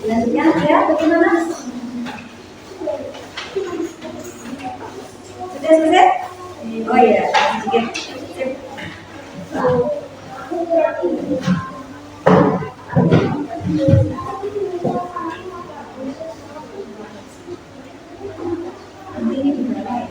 Selanjutnya ya, bagaimana? Sudah selesai? Oh iya, sedikit. Ini di mana ya?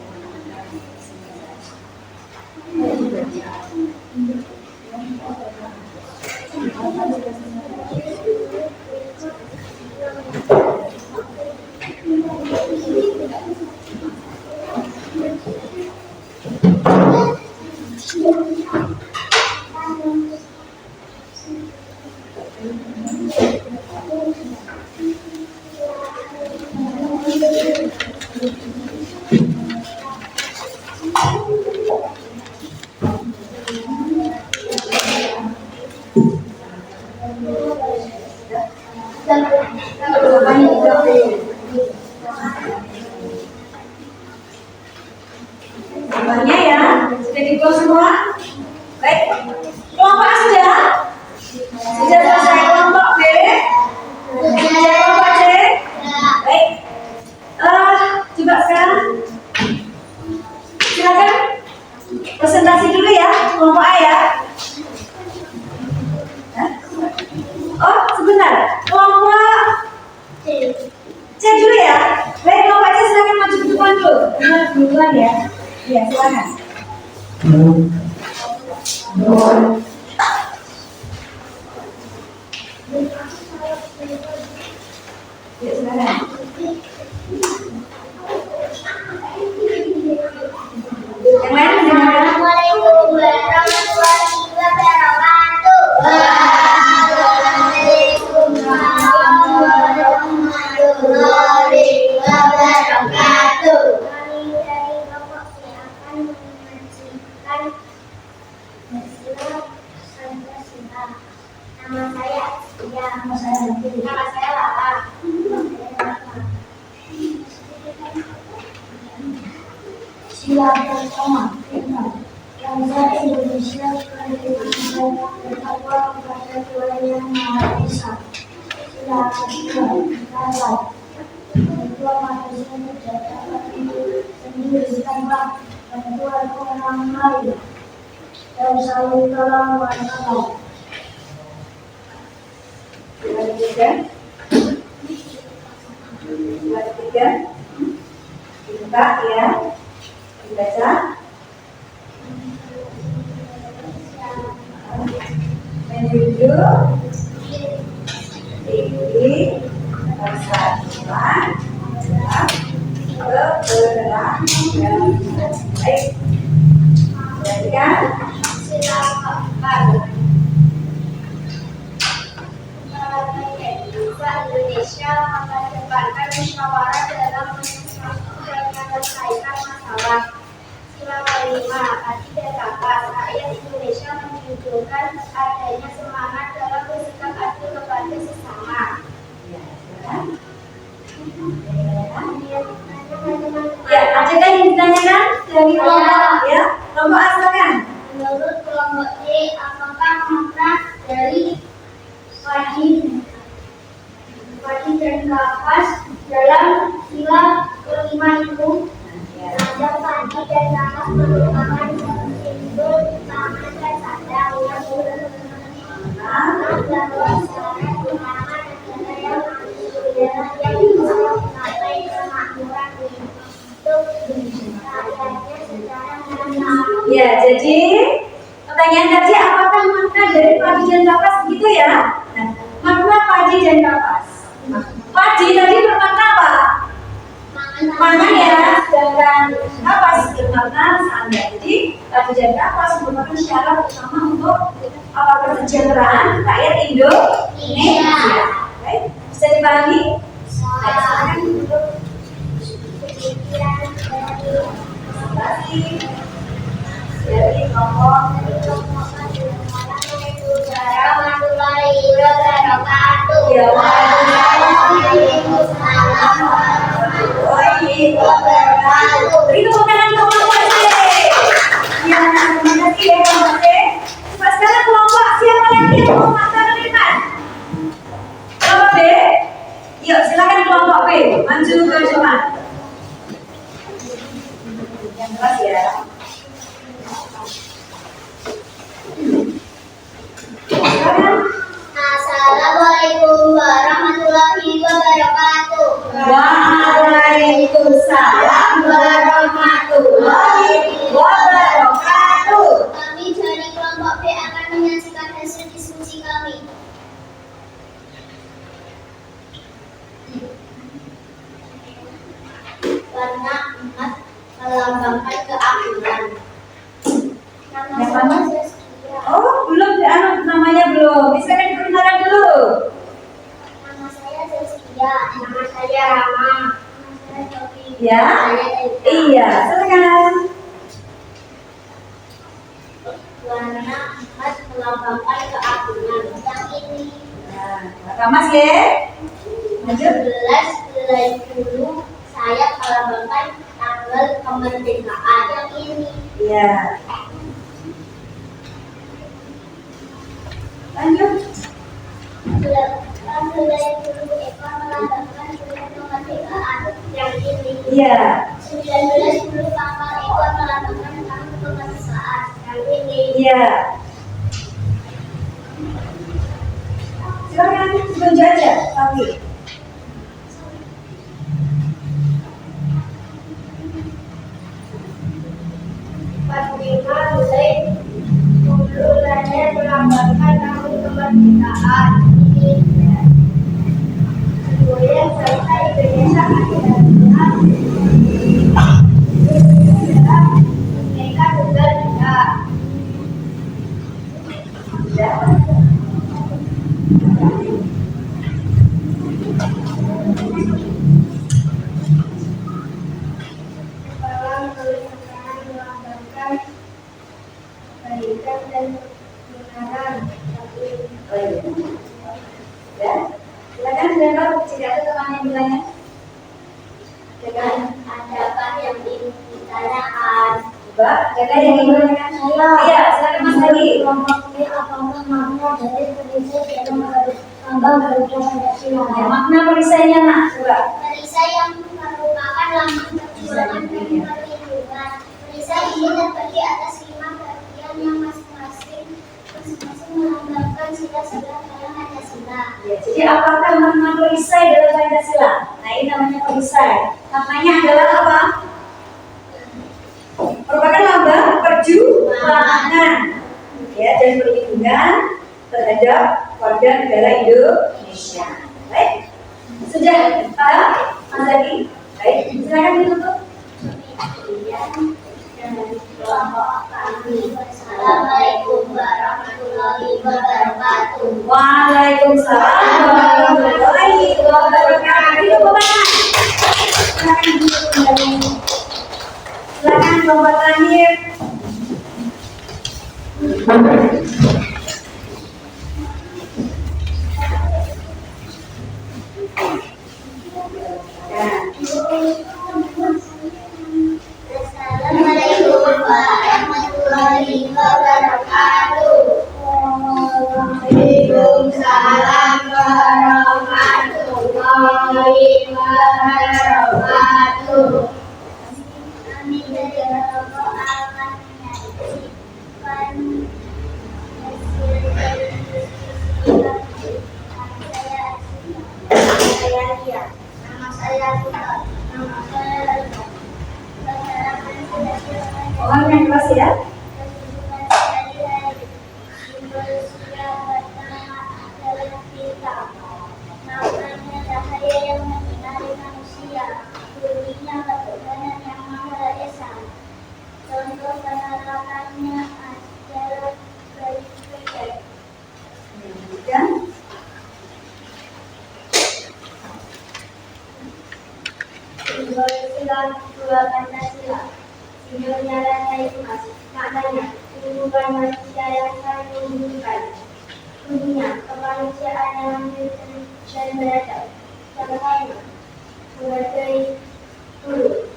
Sampahnya ya, sudah dibuang semua? Baik, kelompok A sudah? Sudah selesai kelompok B? Sudah kelompok C? Baik, coba sekarang silakan presentasi dulu ya, kelompok A ya. Oh, sebentar, kelompok C dulu ya. Baik, kelompok C silakan maju ke depan dulu. Duluan ya. Iya, silakan. Ya, silakan. Yang lain gimana? Assalamualaikum warahmatullahi wabarakatuh. Waalaikumsalam warahmatullahi wabarakatuh. Kami dari kelompok C akan mengajikan Pancasila. Nama saya Nama saya Lala. Sila pertama, bangsa Indonesia bertakwa kepada Tuhan Yang Maha Esa. Sila kedua, rakyat. Ketua manusia tidak dapat hidup sendiri tanpa bantuan orang lain. Dan saling tolong menolong. Yang ketiga. Yang ketiga. Dibuka ya. Dibaca. Menjunjung tinggi persatuan dan kebenaran yang baik. Perhatikan. Silakan. Indonesia mengedepankan musyawarah dalam menyelesaikan masalah. Sila kelima, hati dan kapas. Rakyat Indonesia menunjukkan adanya semangat dalam bersikap adil kepada sesama. Ya, ada kan yang ditanyakan dari kelompok ya? Kelompok A silakan. Menurut kelompok D, apakah makna dari Wadi dan kapas dalam sila kelima itu? Ada padi dan kapas merupakan simbol tangan dan sadar yang bahwa syarat utama negara yang yang bisa mencapai kemakmuran untuk rakyatnya secara merata. Ya, jadi pertanyaan tadi apakah makna dari padi dan kapas begitu ya? Nah, makna padi dan kapas. Padi tadi bermakna apa? Pangan ya, sedangkan kapas bermakna sandal. Jadi padi dan kapas merupakan syarat utama untuk apa kesejahteraan rakyat Indonesia. Baik, bisa dipahami? Silakan untuk dari kelompok Warahmatullahi wabarakatuh. Ya, Waalaikumsalam warahmatullahi wabarakatuh. beri tepuk tangan untuk kelompok C. Ya, terima kasih ya kelompok C. Coba sekarang kelompok siapa lagi yang mau makna kalimat? Kelompok B. Yuk, silakan kelompok B. Maju ke depan. Yang keras ya. Silakan. Assalamualaikum warahmatullahi wabarakatuh. Waalaikumsalam warahmatullahi wabarakatuh. Kami dari kelompok B akan menyaksikan hasil diskusi kami. Warna emas melambangkan keakuan. Nama saya Saskia. Oh, belum namanya belum. Bisa kan perkenalan dulu. Nama saya Saskia. Nama saya Rama. Nama saya Topi. Ya? Saya Elka. Iya, silakan. Warna emas melambangkan keagungan. Yang ini Nah, Mas ya. Maju. 11 Julai dulu saya melambangkan tanggal kemerdekaan. Yang ini Iya. Lanjut. 8 Julai dulu ekor melambangkan bulan kemerdekaan. Yang ini Iya. 19 dulu pangkal ekor melambangkan tahun kemerdekaan. Yang ini Iya. Silakan tunjuk aja, Tapi. 45 mulai mulanya melambangkan tahun kemerdekaan. Kemudian serta Indonesia adalah mereka tunggal ika. Dalam kebenaran melambangkan kebaikan dan kebenaran. Ya, silakan sebentar jika ada teman yang bertanya. Dengan adakah yang ingin ditanyakan? Coba, ada yang ingin bertanyakan? Iya, silakan Mas Hadi. Kelompoknya apakah makna dari perisai dalam lambang Garuda Pancasila? Ya, makna perisainya nak, coba. Perisai yang merupakan lambang perjuangan dan perlindungan. Perisai ini terbagi atas 5 bagian yang masing-masing melambangkan sila-sila dalam Pancasila. Ya, jadi apakah makna perisai dalam Pancasila? Nah, ini namanya perisai. Maknanya adalah apa? Merupakan lambang perjuangan, ya, dan perlindungan terhadap warga negara Indonesia. Baik, sudah paham, Mas Zaki? Baik, silakan ditutup. Assalamualaikum warahmatullahi wabarakatuh. Waalaikumsalam warahmatullahi wabarakatuh. Itu pemenang. Silakan duduk kembali. Silakan kelompok terakhir. Assalamualaikum warahmatullahi wabarakatuh. Waalaikumsalam warahmatullahi wabarakatuh. Kami dari kelompok akan menyaksikan hasil dari diskusi saya Lia. Nama saya Suta. Nama saya Reza. Mohon yang keras ya. Contoh penerapannya adalah berikut. Dan Simbol sila dua Pancasila. Simbolnya rantai emas. Maknanya hubungan manusia yang saling menghubungkan. Bunyinya kemanusiaan yang adil dan beradab. Contohnya sebagai guru.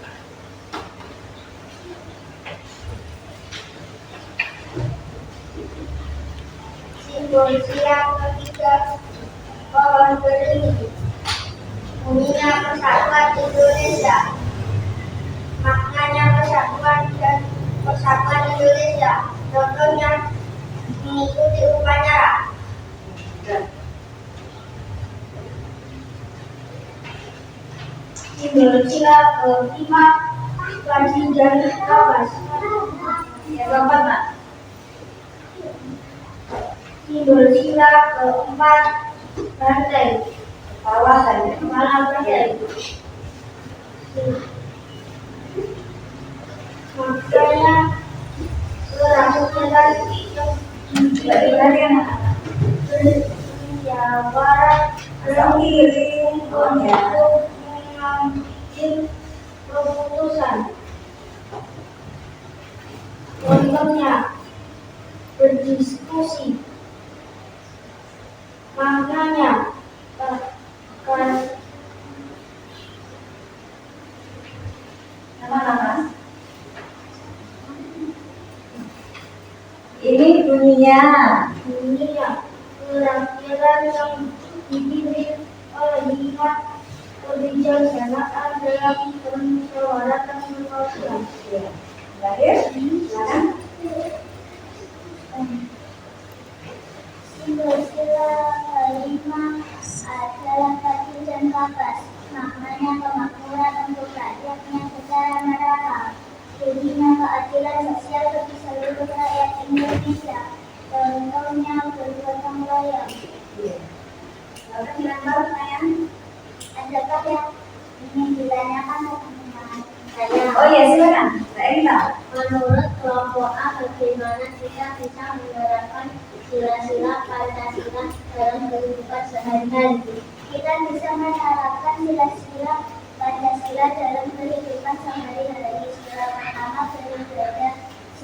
Simbol silang ketiga pohon beringin. Bunyinya persatuan Indonesia. Maknanya persatuan dan persatuan Indonesia. Contohnya mengikuti upacara. Simbol sila kelima lagi dan kapas. yang keempat, Pak. Simbol sila keempat rantai. Kawasan. Kepala rantai. Makanya selanjutnya tadi Tidak diperhatikan, Pak. Jawa Barat Seiring ya. untuk mengambil keputusan. Contohnya berdiskusi. Maknanya Nama-nama. Ini bunyinya. dunia kerakyaran yang dipimpin oleh 5 kebijaksanaan dalam permusyawaratan mufakat. Ya. Terakhir, silakan. Simbol sila kelima adalah batu dan kapas. Maknanya kemakmuran untuk rakyatnya secara merata. Bunyinya keadilan sosial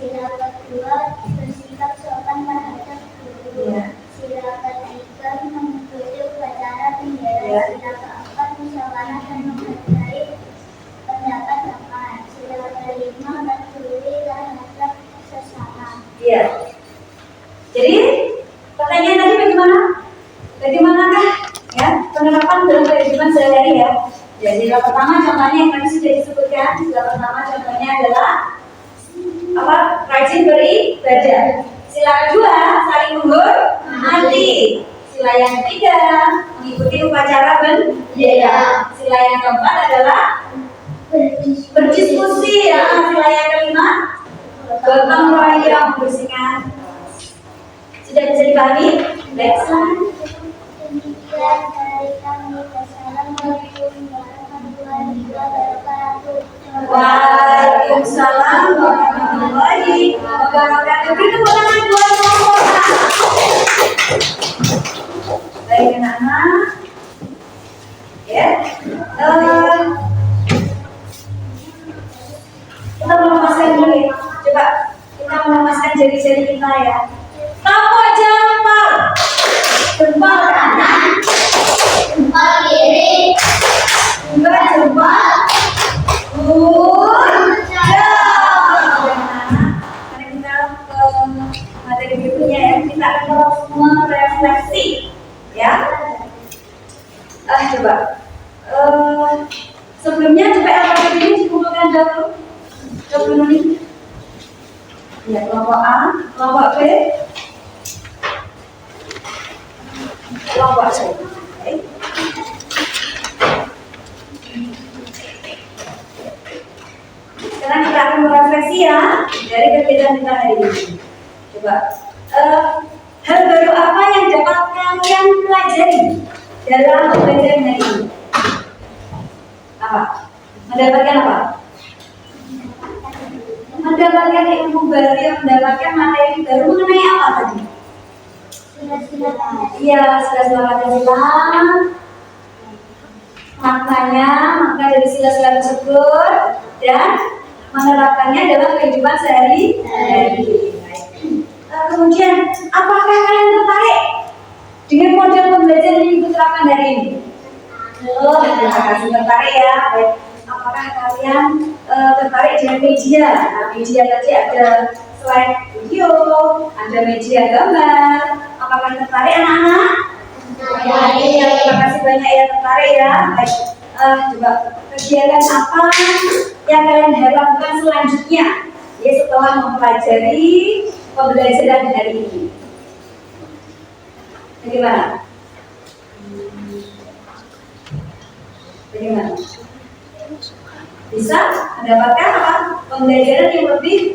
Sila kedua, bersikap sopan terhadap guru. Iya. Sila ketiga, mengikuti upacara bendera. Iya. Sila keempat, musyawarah dan menghargai pendapat teman. Sila kelima, peduli terhadap sesama. Iya. Jadi pertanyaan tadi bagaimana? Bagaimanakah ya penerapan dalam kehidupan sehari-hari ya? Jadi sila pertama contohnya yang tadi sudah disebutkan. Sila pertama contohnya adalah apa? Rajin beribadah. Sila kedua saling menghormati. Sila yang ketiga mengikuti upacara bendera. Sila yang keempat adalah berdiskusi ya. Sila yang kelima gotong royong bersihkan. Sudah bisa dipahami? Baik, silakan. Demikian dari kami. Wassalamualaikum warahmatullahi wabarakatuh. Waalaikumsalam warahmatullahi wabarakatuh. Beri tepuk tangan buat Bapak. Baik anak-anak. Ya. Kita melemaskan dulu ya. Coba kita melemaskan jari-jari kita ya. Tapak jempol. Jempol kanan. Jempol kiri. Dua jempol. Mari kita ke materi berikutnya ya. Kita akan merefleksi ya. Coba. Sebelumnya coba LKPD ini dikumpulkan dahulu. Coba ini. Ya, kelompok A, kelompok B, kelompok C. Oke. Sekarang kita akan merefleksi ya dari kegiatan kita hari ini. Coba, hal baru apa yang dapat kalian pelajari dalam pembelajaran hari ini? Apa? Mendapatkan apa? Mendapatkan ilmu baru, mendapatkan materi baru mengenai apa tadi? Iya, sila-sila Pancasila. Maknanya, makna dari sila-sila tersebut dan menerapkannya dalam kehidupan sehari-hari. Kemudian, apakah kalian tertarik dengan model pembelajaran yang diterapkan hari ini? Oh, terima kasih tertarik ya. Baik. Apakah kalian tertarik dengan media? Nah, media tadi ada slide video, ada media gambar. Apakah tertarik anak-anak? Ya, terima kasih banyak ya tertarik ya. Baik, coba kegiatan apa yang kalian harapkan selanjutnya? Ya, setelah mempelajari pembelajaran hari ini. Bagaimana? Bagaimana? Bisa mendapatkan apa? Pembelajaran yang lebih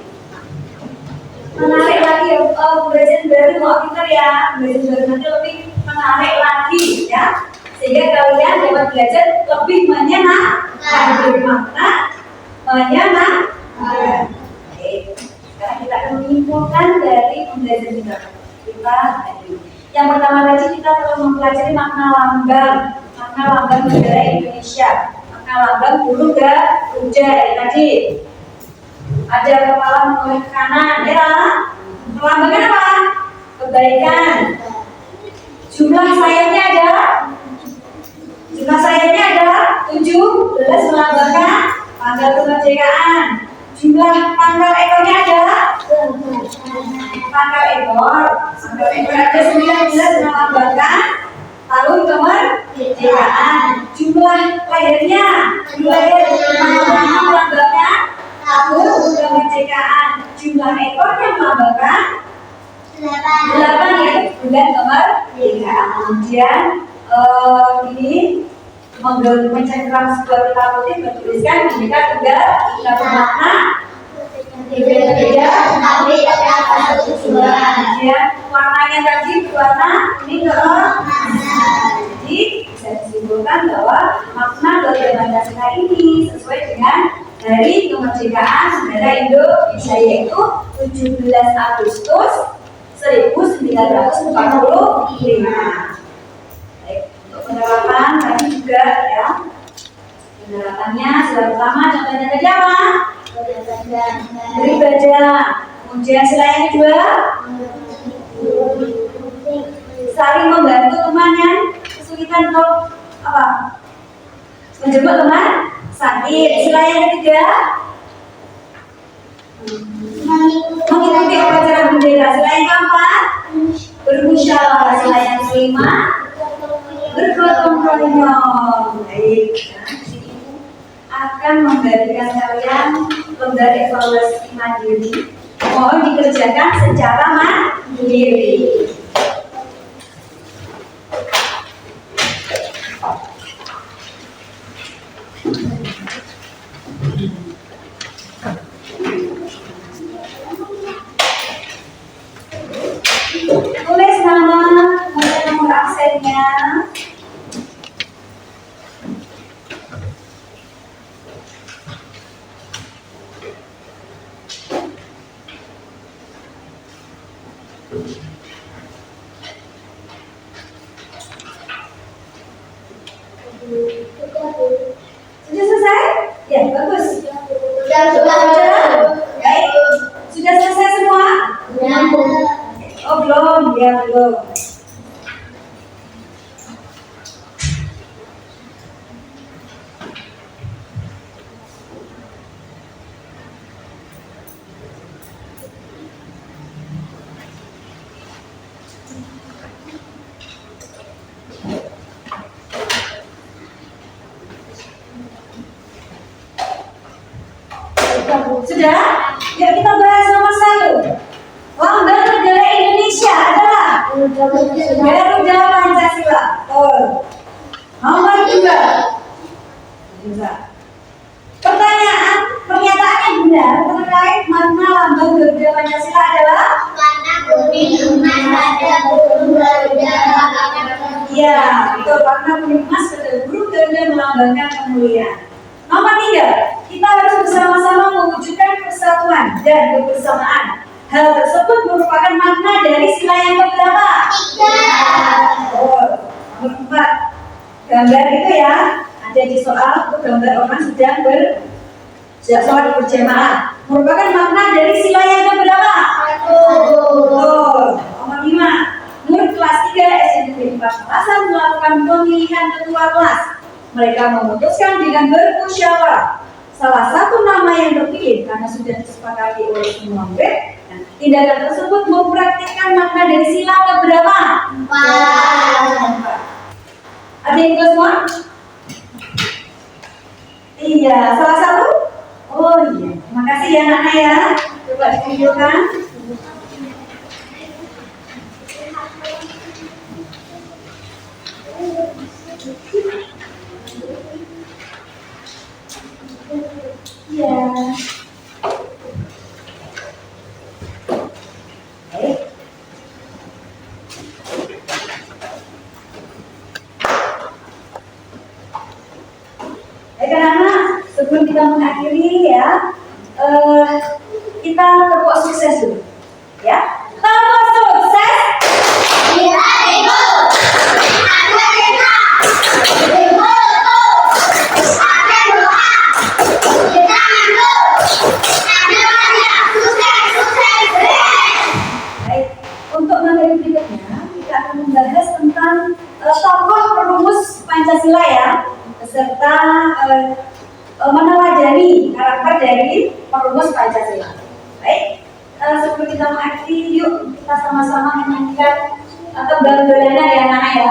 menarik lagi ya. Pembelajaran baru mau pintar ya. Pembelajaran baru nanti lebih menarik lagi ya. Sehingga kalian dapat belajar lebih menyenangkan, bermakna, menyenangkan. Oke. Sekarang kita akan menyimpulkan dari pembelajaran kita tadi. Yang pertama tadi kita telah mempelajari makna lambang negara Indonesia. Lambang burung Garuda tadi. Ada kepala menoleh ke kanan ya. Melambangkan apa? Kebaikan. Jumlah sayapnya adalah 17 melambangkan pangkal kemerdekaan. Jumlah pangkal ekornya adalah pangkal ekor ada 19 melambangkan tahun kemerdekaan. Jumlah lehernya melambangkan tahun kemerdekaan. Jumlah ekornya melambangkan 8 ya, bulan kemerdekaan. Kemudian ini mencengkram sebuah pita putih bertuliskan Bhinneka Tunggal Ika bermakna beda-beda tapi terdapat satu tujuan. Kemudian warnanya tadi berwarna ini jadi bisa disimpulkan bahwa makna dari Pancasila ini sesuai dengan hari kemerdekaan negara Indonesia yaitu 17 Agustus 1945. Baik, untuk penerapan tadi juga ya. Penerapannya sila pertama contohnya tadi apa? Beribadah. Kemudian sila yang kedua, saling membantu teman yang kesulitan atau apa? Menjemput teman sakit. Sila yang ketiga, mengikuti upacara bendera. Sila yang keempat, bermusyawarah. Sila yang kelima, bergotong royong. Baik, akan memberikan kalian lembar evaluasi mandiri. Mohon dikerjakan secara mandiri. Tulis nama, kemudian nomor absennya. Sudah selesai? Ya, bagus. Sudah. Baik. Sudah selesai semua? Oh, belum. Ya, belum. Sudah? Yuk kita bahas nomor 1. Lambang negara Indonesia adalah Garuda Pancasila. Nomor 2. Pertanyaan, pernyataan yang benar terkait makna lambang Garuda Pancasila adalah Warna kuning emas pada burung Garuda. iya, betul. Warna kuning emas pada burung Garuda melambangkan kemuliaan. Nomor 3, kita harus bersama-sama mewujudkan persatuan dan kebersamaan. Hal tersebut merupakan makna dari sila yang keberapa? 3. Nomor 4, gambar itu ya, ada di soal itu gambar orang sedang sholat berjamaah. Merupakan makna dari sila yang keberapa? 1. Nomor 5, murid kelas 3 SMP 4 Petasan melakukan pemilihan ketua kelas. Mereka memutuskan dengan bermusyawarah. Salah satu nama yang terpilih karena sudah disepakati oleh semua murid. Tindakan tersebut mempraktikkan makna dari sila keberapa? 4. Ada yang kelas semua? Iya, salah satu? Oh iya, terima kasih ya anak ya. Coba ditunjukkan. Iya. Baik. Baik anak-anak, sebelum kita mengakhiri ya, kita tepuk sukses dulu, ya. Tepuk sukses. Kita ikut. Ada kita. Ikut. Ada doa. Kita ikut. Ada banyak sukses. Baik, untuk materi berikutnya kita akan membahas tentang tokoh perumus Pancasila ya, beserta meneladani karakter dari perumus Pancasila. Baik, sebelum kita mengakhiri, yuk kita sama-sama menyanyikan kebanggaannya ya anak ya.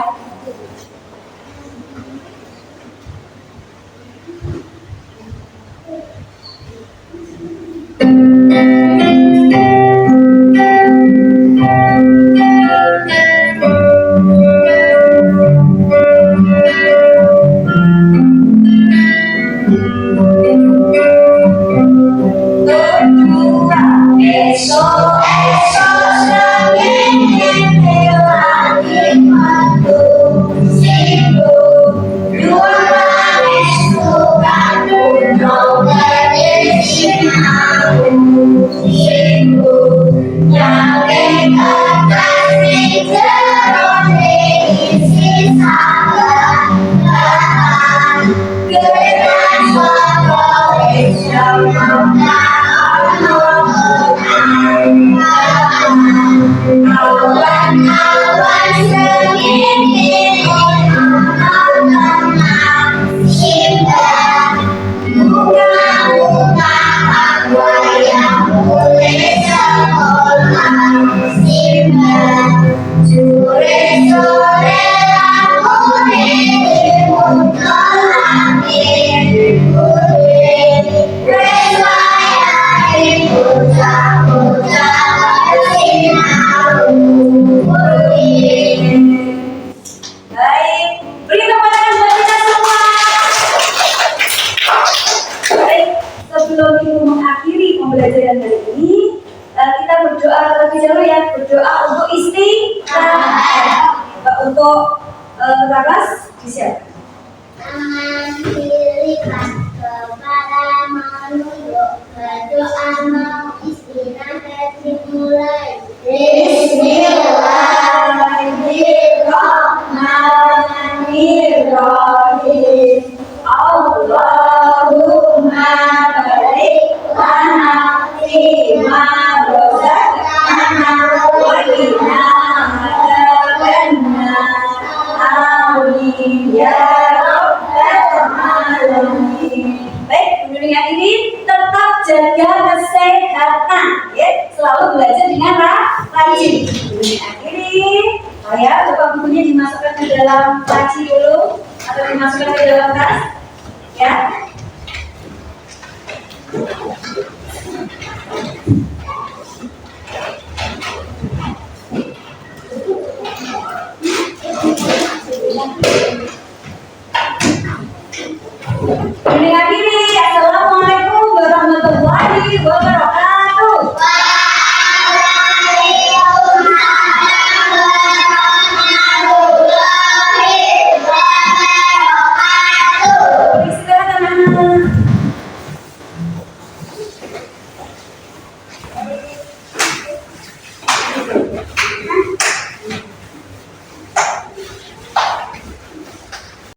Esok semakin lagi waktu. hari ini kita berdoa terlebih dahulu ya, berdoa untuk istirahat. Untuk Laras disiapkan. Tangan kiri kepada menunjuk, berdoa mau istirahat dimulai. Bismillahirrahmanirrahim. Allahumma barik lana fima razaqtana wa qina adzabannar. Amin ya rabbal alamin. Baik, dengan ini tetap jaga kesehatan, ya. Selalu belajar dengan rajin. Akhiri, saya coba bukunya dimasukkan ke dalam laci dulu atau dimasukkan ke dalam tas, ya.